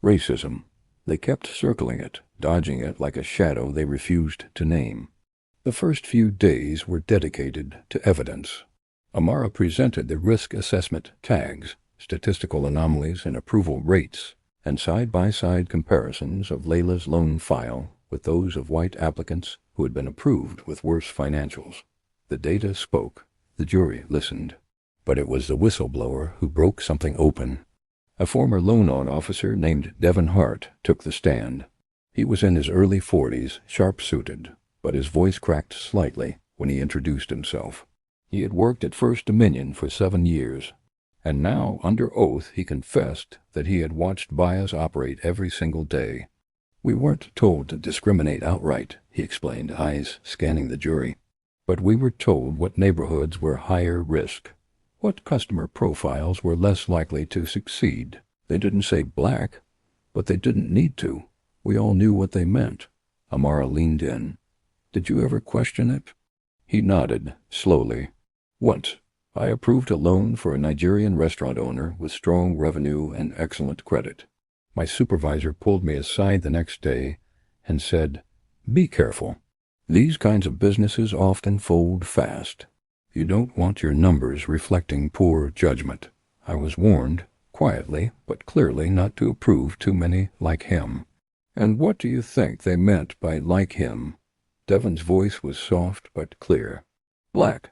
Racism. They kept circling it, dodging it like a shadow they refused to name. The first few days were dedicated to evidence. Amara presented the risk assessment tags, statistical anomalies and approval rates, and side-by-side comparisons of Layla's loan file with those of white applicants who had been approved with worse financials. The data spoke. The jury listened. But it was the whistleblower who broke something open. A former loan officer named Devin Hart took the stand. He was in his early 40s, sharp-suited, but his voice cracked slightly when he introduced himself. He had worked at First Dominion for 7 years, and now, under oath, he confessed that he had watched bias operate every single day. "We weren't told to discriminate outright," he explained, eyes scanning the jury. "But we were told what neighborhoods were higher risk, what customer profiles were less likely to succeed. They didn't say black, but they didn't need to. We all knew what they meant." Amara leaned in. "Did you ever question it?" He nodded, slowly. "Once. I approved a loan for a Nigerian restaurant owner with strong revenue and excellent credit. My supervisor pulled me aside the next day and said, 'Be careful. These kinds of businesses often fold fast. You don't want your numbers reflecting poor judgment.' I was warned, quietly but clearly, not to approve too many like him." "And what do you think they meant by 'like him'?" Devin's voice was soft but clear. "Black,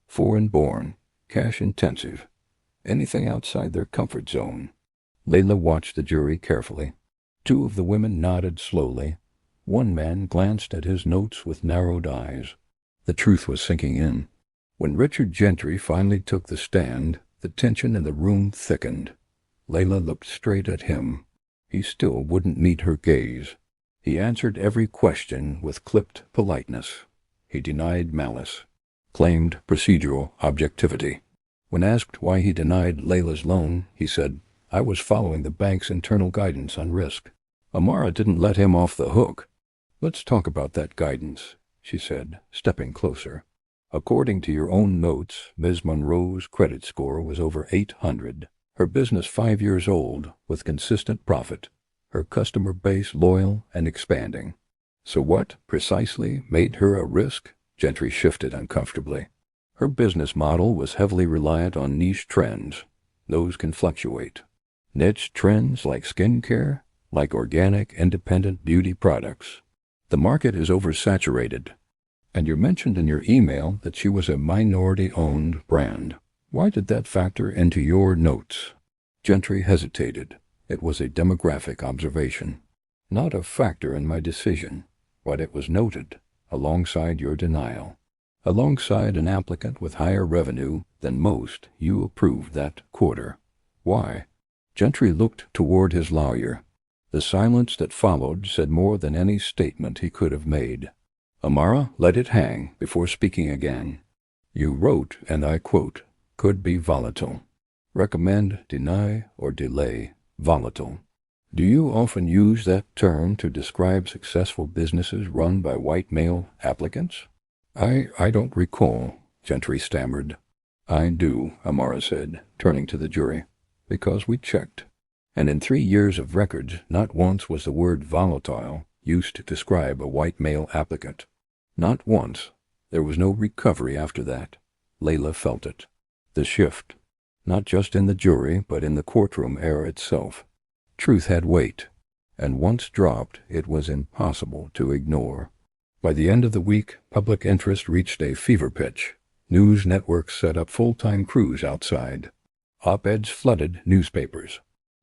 foreign-born, cash-intensive, anything outside their comfort zone." Layla watched the jury carefully. 2 of the women nodded slowly. One man glanced at his notes with narrowed eyes. The truth was sinking in. When Richard Gentry finally took the stand, the tension in the room thickened. Layla looked straight at him. He still wouldn't meet her gaze. He answered every question with clipped politeness. He denied malice, claimed procedural objectivity. When asked why he denied Layla's loan, he said, "I was following the bank's internal guidance on risk." Amara didn't let him off the hook. "Let's talk about that guidance," she said, stepping closer. "According to your own notes, Ms. Monroe's credit score was over 800. Her business 5 years old, with consistent profit. Her customer base loyal and expanding. So what, precisely, made her a risk?" Gentry shifted uncomfortably. "Her business model was heavily reliant on niche trends. Those can fluctuate. Niche trends like skincare, like organic, independent beauty products. The market is oversaturated. And you mentioned in your email that she was a minority-owned brand. Why did that factor into your notes?" Gentry hesitated. It was a demographic observation. "Not a factor in my decision, but it was noted, alongside your denial. Alongside an applicant with higher revenue than most, you approved that quarter. Why?" Gentry looked toward his lawyer. The silence that followed said more than any statement he could have made. Amara let it hang before speaking again. "You wrote, and I quote, 'could be volatile. Recommend, deny, or delay volatile.' Do you often use that term to describe successful businesses run by white male applicants?" I don't recall," Gentry stammered. "I do," Amara said, turning to the jury, "because we checked. And in 3 years of records, not once was the word volatile used to describe a white male applicant. Not once. There was no recovery after that." Layla felt it. The shift. Not just in the jury, but in the courtroom air itself. Truth had weight, and once dropped, it was impossible to ignore. By the end of the week, public interest reached a fever pitch. News networks set up full-time crews outside. Op-eds flooded newspapers.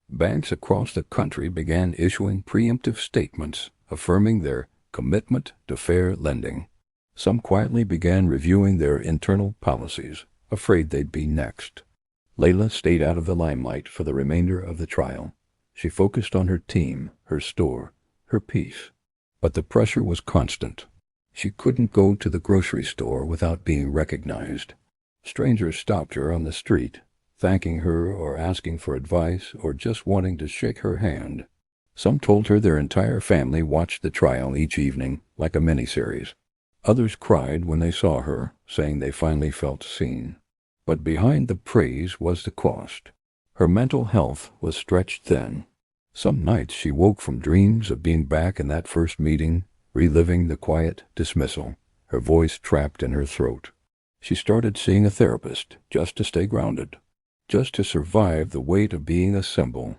Banks across the country began issuing preemptive statements affirming their commitment to fair lending. Some quietly began reviewing their internal policies, afraid they'd be next. Layla stayed out of the limelight for the remainder of the trial. She focused on her team, her store, her peace. But the pressure was constant. She couldn't go to the grocery store without being recognized. Strangers stopped her on the street, thanking her or asking for advice or just wanting to shake her hand. Some told her their entire family watched the trial each evening like a miniseries. Others cried when they saw her, saying they finally felt seen. But behind the praise was the cost. Her mental health was stretched thin. Some nights she woke from dreams of being back in that first meeting, reliving the quiet dismissal, her voice trapped in her throat. She started seeing a therapist just to stay grounded, just to survive the weight of being a symbol.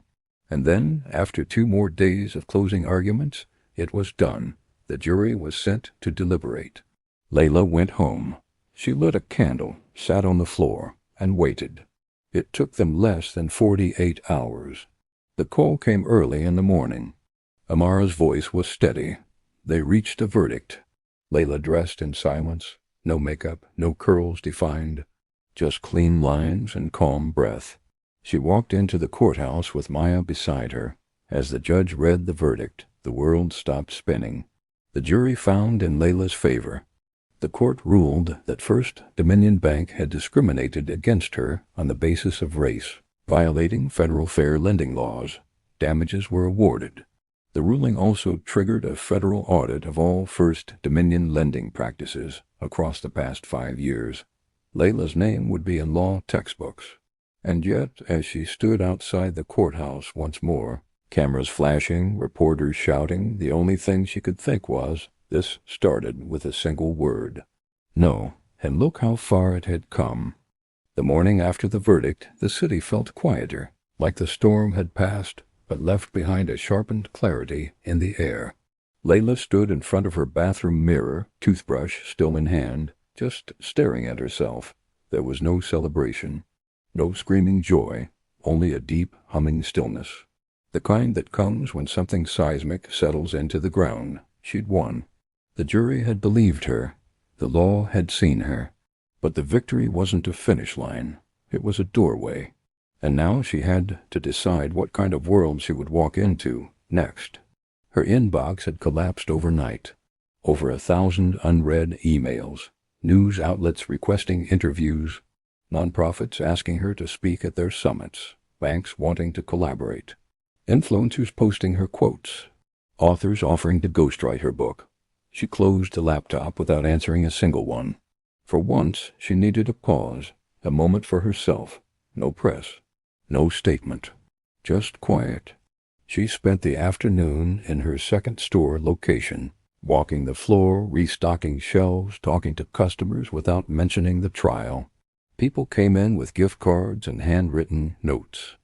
And then, after 2 more days of closing arguments, it was done. The jury was sent to deliberate. Layla went home. She lit a candle, sat on the floor, and waited. It took them less than 48 hours. The call came early in the morning. Amara's voice was steady. They reached a verdict. Layla dressed in silence, no makeup, no curls defined, just clean lines and calm breath. She walked into the courthouse with Maya beside her. As the judge read the verdict, the world stopped spinning. The jury found in Layla's favor. The court ruled that First Dominion Bank had discriminated against her on the basis of race, violating federal fair lending laws. Damages were awarded. The ruling also triggered a federal audit of all First Dominion lending practices across the past 5 years. Layla's name would be in law textbooks. And yet, as she stood outside the courthouse once more, cameras flashing, reporters shouting, the only thing she could think was, this started with a single word. No, and look how far it had come. The morning after the verdict, the city felt quieter, like the storm had passed, but left behind a sharpened clarity in the air. Layla stood in front of her bathroom mirror, toothbrush still in hand, just staring at herself. There was no celebration, no screaming joy, only a deep, humming stillness. The kind that comes when something seismic settles into the ground. She'd won. The jury had believed her. The law had seen her. But the victory wasn't a finish line. It was a doorway. And now she had to decide what kind of world she would walk into next. Her inbox had collapsed overnight. Over 1,000 unread emails, news outlets requesting interviews, nonprofits asking her to speak at their summits, banks wanting to collaborate, influencers posting her quotes, authors offering to ghostwrite her book. She closed the laptop without answering a single one. For once, she needed a pause, a moment for herself. No press. No statement, just quiet. She spent the afternoon in her second store location, walking the floor, restocking shelves, talking to customers without mentioning the trial. People came in with gift cards and handwritten notes.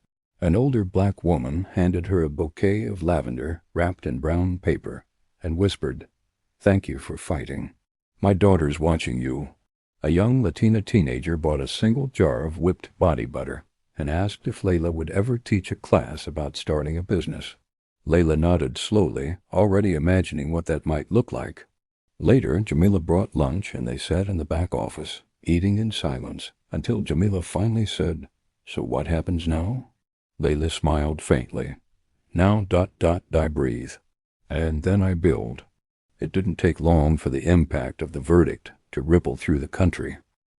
An older black woman handed her a bouquet of lavender wrapped in brown paper and whispered, "Thank you for fighting. My daughter's watching you." A young Latina teenager bought a single jar of whipped body butter and asked if Layla would ever teach a class about starting a business. Layla nodded slowly, already imagining what that might look like. Later, Jamila brought lunch and they sat in the back office, eating in silence, until Jamila finally said, "So what happens now?" Layla smiled faintly. "Now, I breathe. And then I build." It didn't take long for the impact of the verdict to ripple through the country.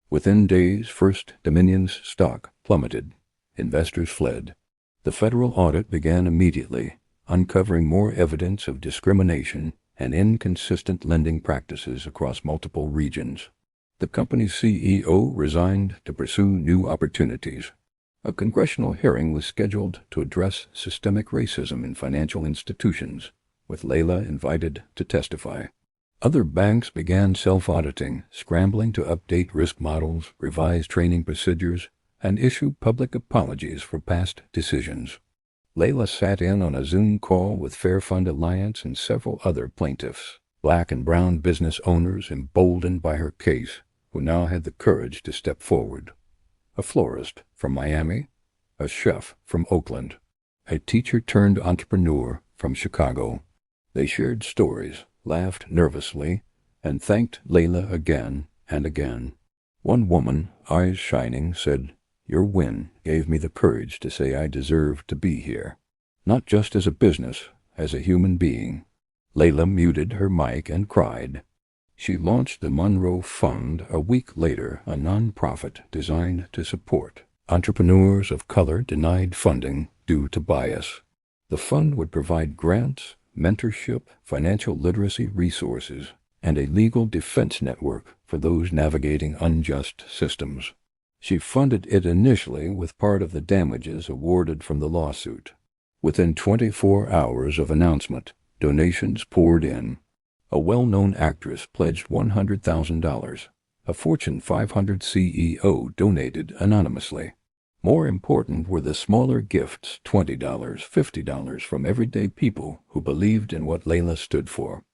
Within days, First Dominion's stock plummeted. Investors fled. The federal audit began immediately, uncovering more evidence of discrimination and inconsistent lending practices across multiple regions. The company's CEO resigned to pursue new opportunities. A congressional hearing was scheduled to address systemic racism in financial institutions, with Layla invited to testify. Other banks began self-auditing, scrambling to update risk models, revise training procedures, and issue public apologies for past decisions. Layla sat in on a Zoom call with Fair Fund Alliance and several other plaintiffs, black and brown business owners emboldened by her case, who now had the courage to step forward. A florist from Miami, a chef from Oakland, a teacher-turned-entrepreneur from Chicago. They shared stories, laughed nervously, and thanked Layla again and again. One woman, eyes shining, said, "Your win gave me the courage to say I deserve to be here. Not just as a business, as a human being." Layla muted her mic and cried. She launched the Monroe Fund a week later, a nonprofit designed to support entrepreneurs of color denied funding due to bias. The fund would provide grants, mentorship, financial literacy resources, and a legal defense network for those navigating unjust systems. She funded it initially with part of the damages awarded from the lawsuit. Within 24 hours of announcement, donations poured in. A well-known actress pledged $100,000. A Fortune 500 CEO donated anonymously. More important were the smaller gifts, $20, $50 from everyday people who believed in what Layla stood for.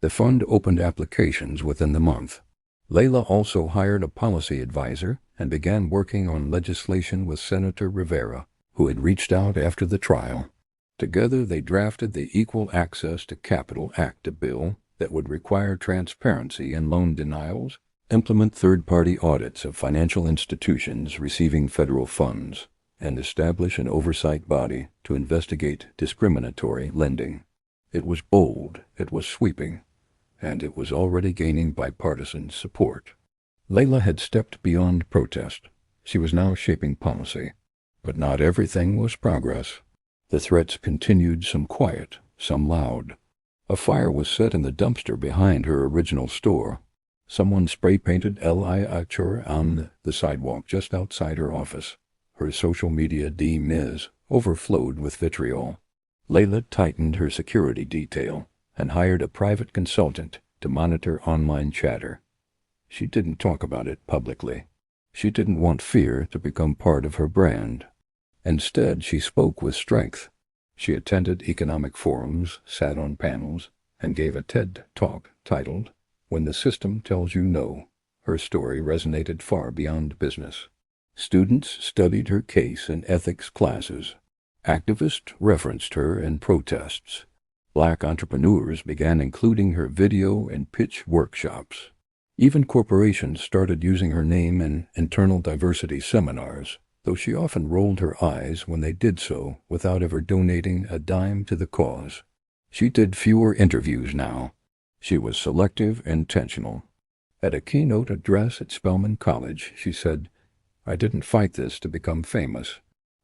The fund opened applications within the month. Layla also hired a policy advisor and began working on legislation with Senator Rivera, who had reached out after the trial. Together they drafted the Equal Access to Capital Act, a bill that would require transparency in loan denials, implement third-party audits of financial institutions receiving federal funds, and establish an oversight body to investigate discriminatory lending. It was bold, it was sweeping, and it was already gaining bipartisan support. Layla had stepped beyond protest. She was now shaping policy. But not everything was progress. The threats continued, some quiet, some loud. A fire was set in the dumpster behind her original store. Someone spray-painted "L.I.H.R." on the sidewalk just outside her office. Her social media DMs overflowed with vitriol. Layla tightened her security detail and hired a private consultant to monitor online chatter. She didn't talk about it publicly. She didn't want fear to become part of her brand. Instead, she spoke with strength. She attended economic forums, sat on panels, and gave a TED Talk titled, "When the System Tells You No." Her story resonated far beyond business. Students studied her case in ethics classes. Activists referenced her in protests. Black entrepreneurs began including her video in pitch workshops. Even corporations started using her name in internal diversity seminars, though she often rolled her eyes when they did so without ever donating a dime to the cause. She did fewer interviews now. She was selective, intentional. At a keynote address at Spelman College, she said, "I didn't fight this to become famous.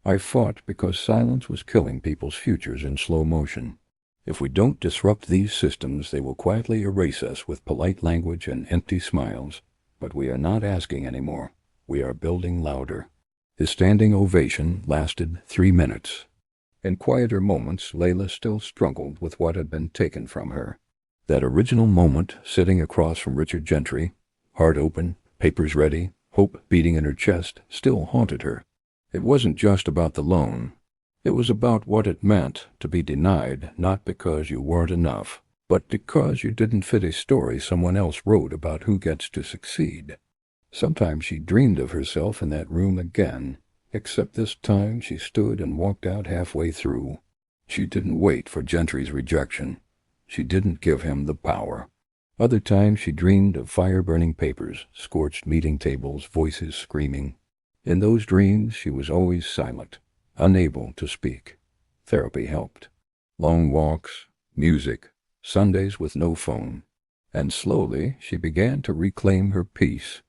I fought because silence was killing people's futures in slow motion. If we don't disrupt these systems, they will quietly erase us with polite language and empty smiles. But we are not asking anymore. We are building louder." His standing ovation lasted 3 minutes. In quieter moments, Layla still struggled with what had been taken from her. That original moment, sitting across from Richard Gentry, heart open, papers ready, hope beating in her chest, still haunted her. It wasn't just about the loan. It was about what it meant to be denied, not because you weren't enough, but because you didn't fit a story someone else wrote about who gets to succeed. Sometimes she dreamed of herself in that room again, except this time she stood and walked out halfway through. She didn't wait for Gentry's rejection. She didn't give him the power. Other times she dreamed of fire-burning papers, scorched meeting tables, voices screaming. In those dreams she was always silent, unable to speak. Therapy helped. Long walks, music, Sundays with no phone. And slowly she began to reclaim her peace.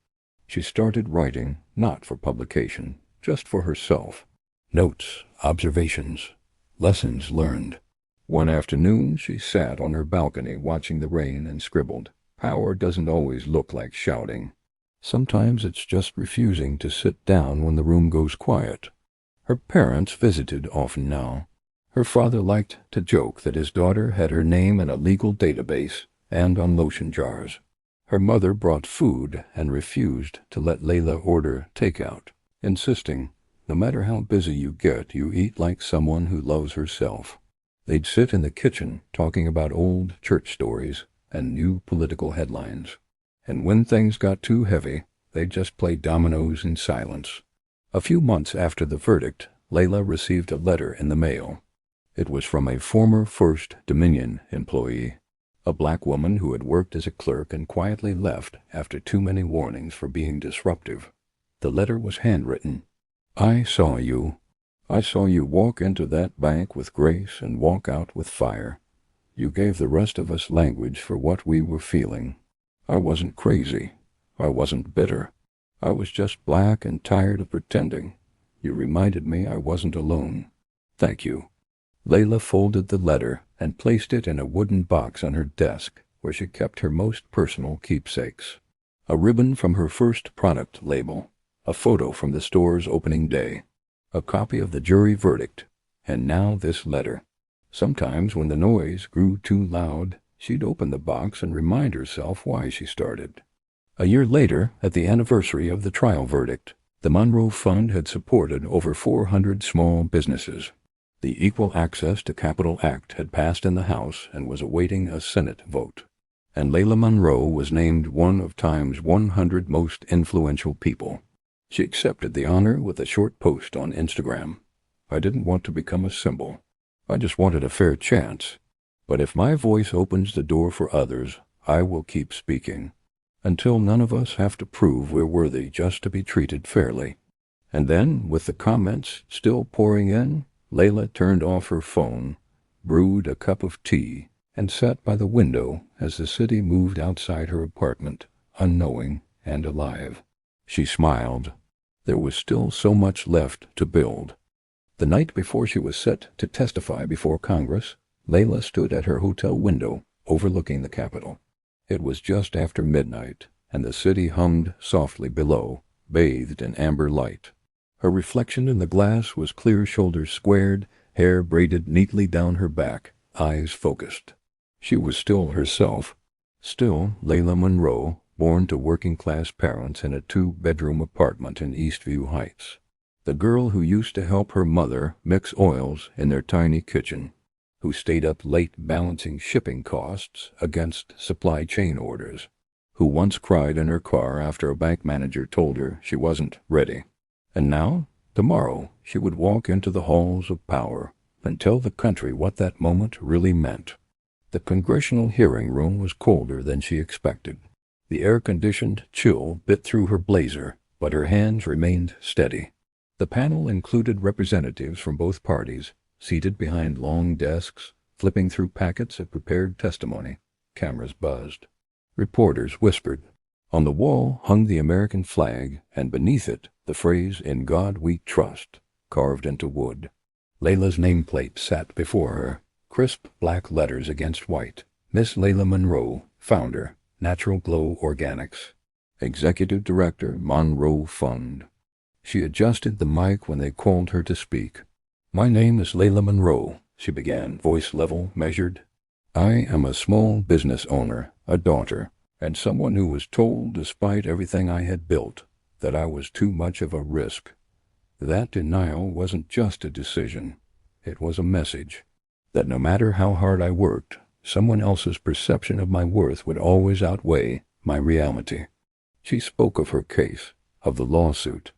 She started writing, not for publication, just for herself. Notes, observations, lessons learned. One afternoon she sat on her balcony watching the rain and scribbled, "Power doesn't always look like shouting. Sometimes it's just refusing to sit down when the room goes quiet." Her parents visited often now. Her father liked to joke that his daughter had her name in a legal database and on lotion jars. Her mother brought food and refused to let Layla order takeout, insisting, "No matter how busy you get, you eat like someone who loves herself." They'd sit in the kitchen talking about old church stories and new political headlines. And when things got too heavy, they'd just play dominoes in silence. A few months after the verdict, Layla received a letter in the mail. It was from a former First Dominion employee, a black woman who had worked as a clerk and quietly left after too many warnings for being disruptive. The letter was handwritten. "I saw you. I saw you walk into that bank with grace and walk out with fire. You gave the rest of us language for what we were feeling. I wasn't crazy. I wasn't bitter. I was just black and tired of pretending. You reminded me I wasn't alone. Thank you." Layla folded the letter and placed it in a wooden box on her desk, where she kept her most personal keepsakes. A ribbon from her first product label, a photo from the store's opening day, a copy of the jury verdict, and now this letter. Sometimes when the noise grew too loud, she'd open the box and remind herself why she started. A year later, at the anniversary of the trial verdict, the Monroe Fund had supported over 400 small businesses. The Equal Access to Capital Act had passed in the House and was awaiting a Senate vote. And Layla Monroe was named one of Time's 100 most influential people. She accepted the honor with a short post on Instagram. "I didn't want to become a symbol. I just wanted a fair chance. But if my voice opens the door for others, I will keep speaking, until none of us have to prove we're worthy just to be treated fairly." And then, with the comments still pouring in, Layla turned off her phone, brewed a cup of tea, and sat by the window as the city moved outside her apartment, unknowing and alive. She smiled. There was still so much left to build. The night before she was set to testify before Congress, Layla stood at her hotel window, overlooking the Capitol. It was just after midnight, and the city hummed softly below, bathed in amber light. Her reflection in the glass was clear shoulders squared, hair braided neatly down her back, eyes focused. She was still herself, still Layla Monroe, born to working-class parents in a 2-bedroom apartment in Eastview Heights. The girl who used to help her mother mix oils in their tiny kitchen, who stayed up late balancing shipping costs against supply chain orders, who once cried in her car after a bank manager told her she wasn't ready. And now, tomorrow, she would walk into the halls of power and tell the country what that moment really meant. The congressional hearing room was colder than she expected. The air-conditioned chill bit through her blazer, but her hands remained steady. The panel included representatives from both parties, seated behind long desks, flipping through packets of prepared testimony. Cameras buzzed. Reporters whispered. On the wall hung the American flag, and beneath it the phrase, "In God We Trust," carved into wood. Layla's nameplate sat before her, crisp black letters against white. Miss Layla Monroe, founder, Natural Glow Organics. Executive Director, Monroe Fund. She adjusted the mic when they called her to speak. "My name is Layla Monroe," she began, voice level, measured. "I am a small business owner, a daughter, and someone who was told, despite everything I had built, that I was too much of a risk. That denial wasn't just a decision. It was a message. That no matter how hard I worked, someone else's perception of my worth would always outweigh my reality." She spoke of her case, of the lawsuit,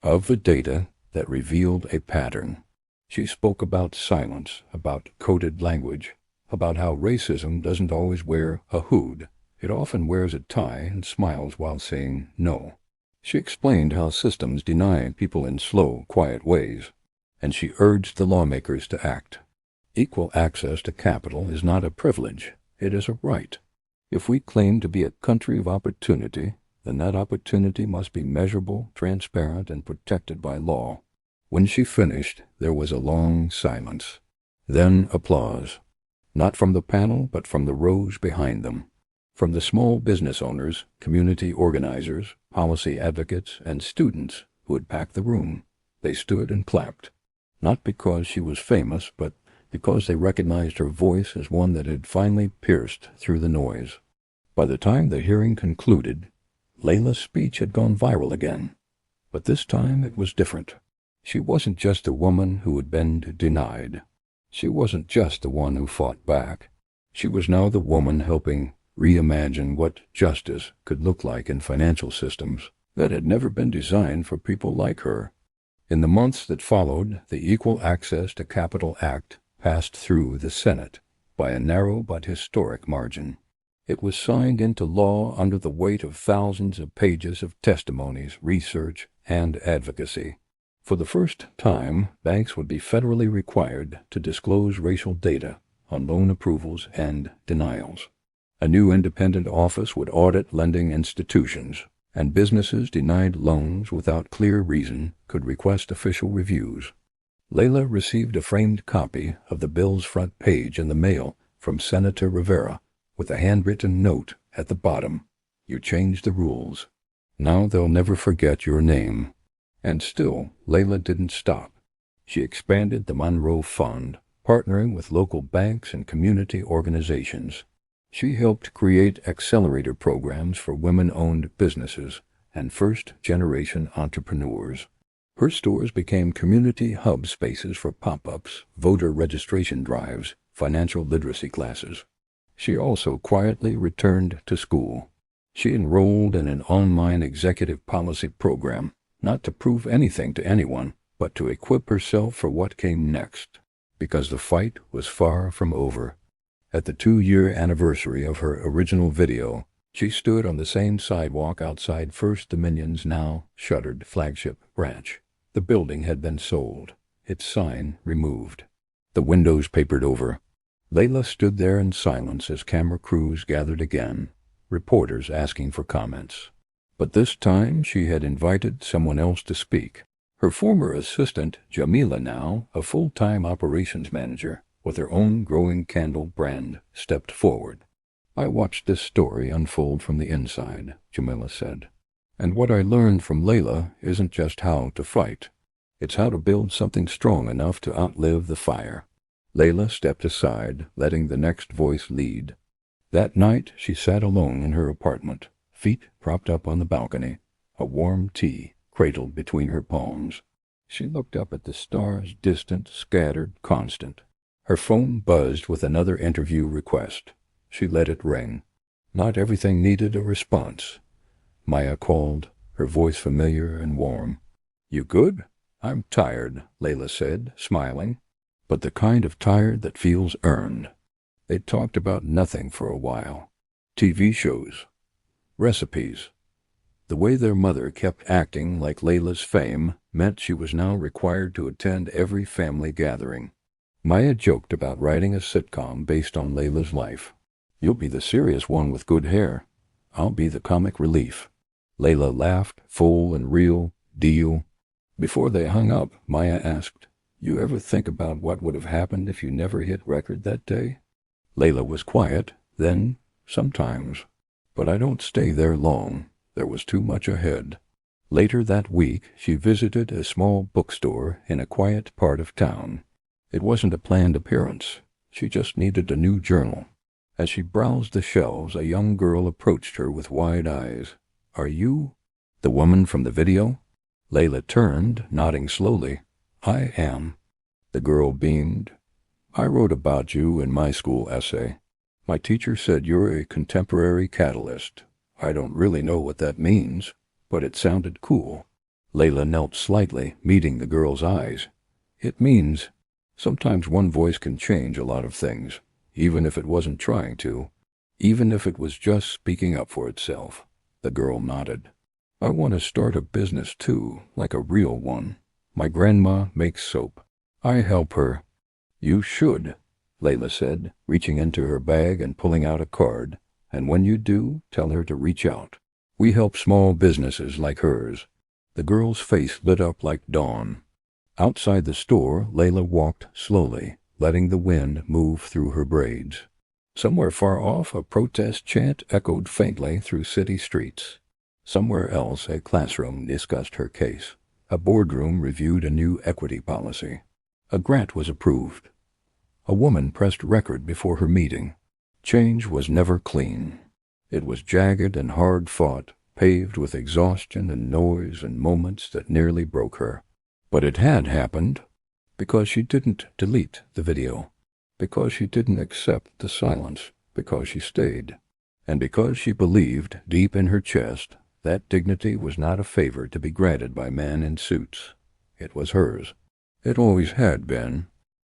of the data that revealed a pattern. She spoke about silence, about coded language, about how racism doesn't always wear a hood. It often wears a tie and smiles while saying no. She explained how systems deny people in slow, quiet ways, and she urged the lawmakers to act. Equal access to capital is not a privilege, it is a right. If we claim to be a country of opportunity, then that opportunity must be measurable, transparent, and protected by law. When she finished, there was a long silence. Then applause. Not from the panel, but from the rows behind them. From the small business owners, community organizers, policy advocates, and students who had packed the room. They stood and clapped, not because she was famous, but because they recognized her voice as one that had finally pierced through the noise. By the time the hearing concluded, Layla's speech had gone viral again. But this time it was different. She wasn't just a woman who had been denied. She wasn't just the one who fought back. She was now the woman helping reimagine what justice could look like in financial systems that had never been designed for people like her. In the months that followed, the Equal Access to Capital Act passed through the Senate by a narrow but historic margin. It was signed into law under the weight of thousands of pages of testimonies, research, and advocacy. For the first time, banks would be federally required to disclose racial data on loan approvals and denials. A new independent office would audit lending institutions, and businesses denied loans without clear reason could request official reviews. Layla received a framed copy of the bill's front page in the mail from Senator Rivera with a handwritten note at the bottom. You changed the rules. Now they'll never forget your name. And still, Layla didn't stop. She expanded the Monroe Fund, partnering with local banks and community organizations. She helped create accelerator programs for women-owned businesses and first-generation entrepreneurs. Her stores became community hub spaces for pop-ups, voter registration drives, financial literacy classes. She also quietly returned to school. She enrolled in an online executive policy program, not to prove anything to anyone, but to equip herself for what came next, because the fight was far from over. At the 2-year anniversary of her original video, she stood on the same sidewalk outside First Dominion's now shuttered flagship branch. The building had been sold, its sign removed, the windows papered over. Layla stood there in silence as camera crews gathered again, reporters asking for comments. But this time she had invited someone else to speak. Her former assistant, Jamila, now a full-time operations manager with her own growing candle brand, stepped forward. I watched this story unfold from the inside, Jamila said. And what I learned from Layla isn't just how to fight. It's how to build something strong enough to outlive the fire. Layla stepped aside, letting the next voice lead. That night she sat alone in her apartment, feet propped up on the balcony, a warm tea cradled between her palms. She looked up at the stars, distant, scattered, constant. Her phone buzzed with another interview request. She let it ring. Not everything needed a response. Maya called, her voice familiar and warm. "You good?" "I'm tired," Layla said, smiling, but the kind of tired that feels earned. They talked about nothing for a while. TV shows. Recipes. The way their mother kept acting like Layla's fame meant she was now required to attend every family gathering. Maya joked about writing a sitcom based on Layla's life. "You'll be the serious one with good hair. I'll be the comic relief." Layla laughed, full and real. "Deal." Before they hung up, Maya asked, "You ever think about what would have happened if you never hit record that day?" Layla was quiet. Then, "Sometimes. But I don't stay there long. There was too much ahead." Later that week, she visited a small bookstore in a quiet part of town. It wasn't a planned appearance. She just needed a new journal. As she browsed the shelves, a young girl approached her with wide eyes. "Are you the woman from the video?" Layla turned, nodding slowly. "I am." The girl beamed. "I wrote about you in my school essay. My teacher said you're a contemporary catalyst. I don't really know what that means, but it sounded cool." Layla knelt slightly, meeting the girl's eyes. "It means sometimes one voice can change a lot of things, even if it wasn't trying to, even if it was just speaking up for itself." The girl nodded. "I want to start a business too, like a real one. My grandma makes soap. I help her." "You should," Layla said, reaching into her bag and pulling out a card. "And when you do, tell her to reach out. We help small businesses like hers." The girl's face lit up like dawn. Outside the store, Layla walked slowly, letting the wind move through her braids. Somewhere far off, a protest chant echoed faintly through city streets. Somewhere else, a classroom discussed her case. A boardroom reviewed a new equity policy. A grant was approved. A woman pressed record before her meeting. Change was never clean. It was jagged and hard-fought, paved with exhaustion and noise and moments that nearly broke her. But it had happened because she didn't delete the video, because she didn't accept the silence, because she stayed, and because she believed deep in her chest that dignity was not a favor to be granted by men in suits. It was hers. It always had been,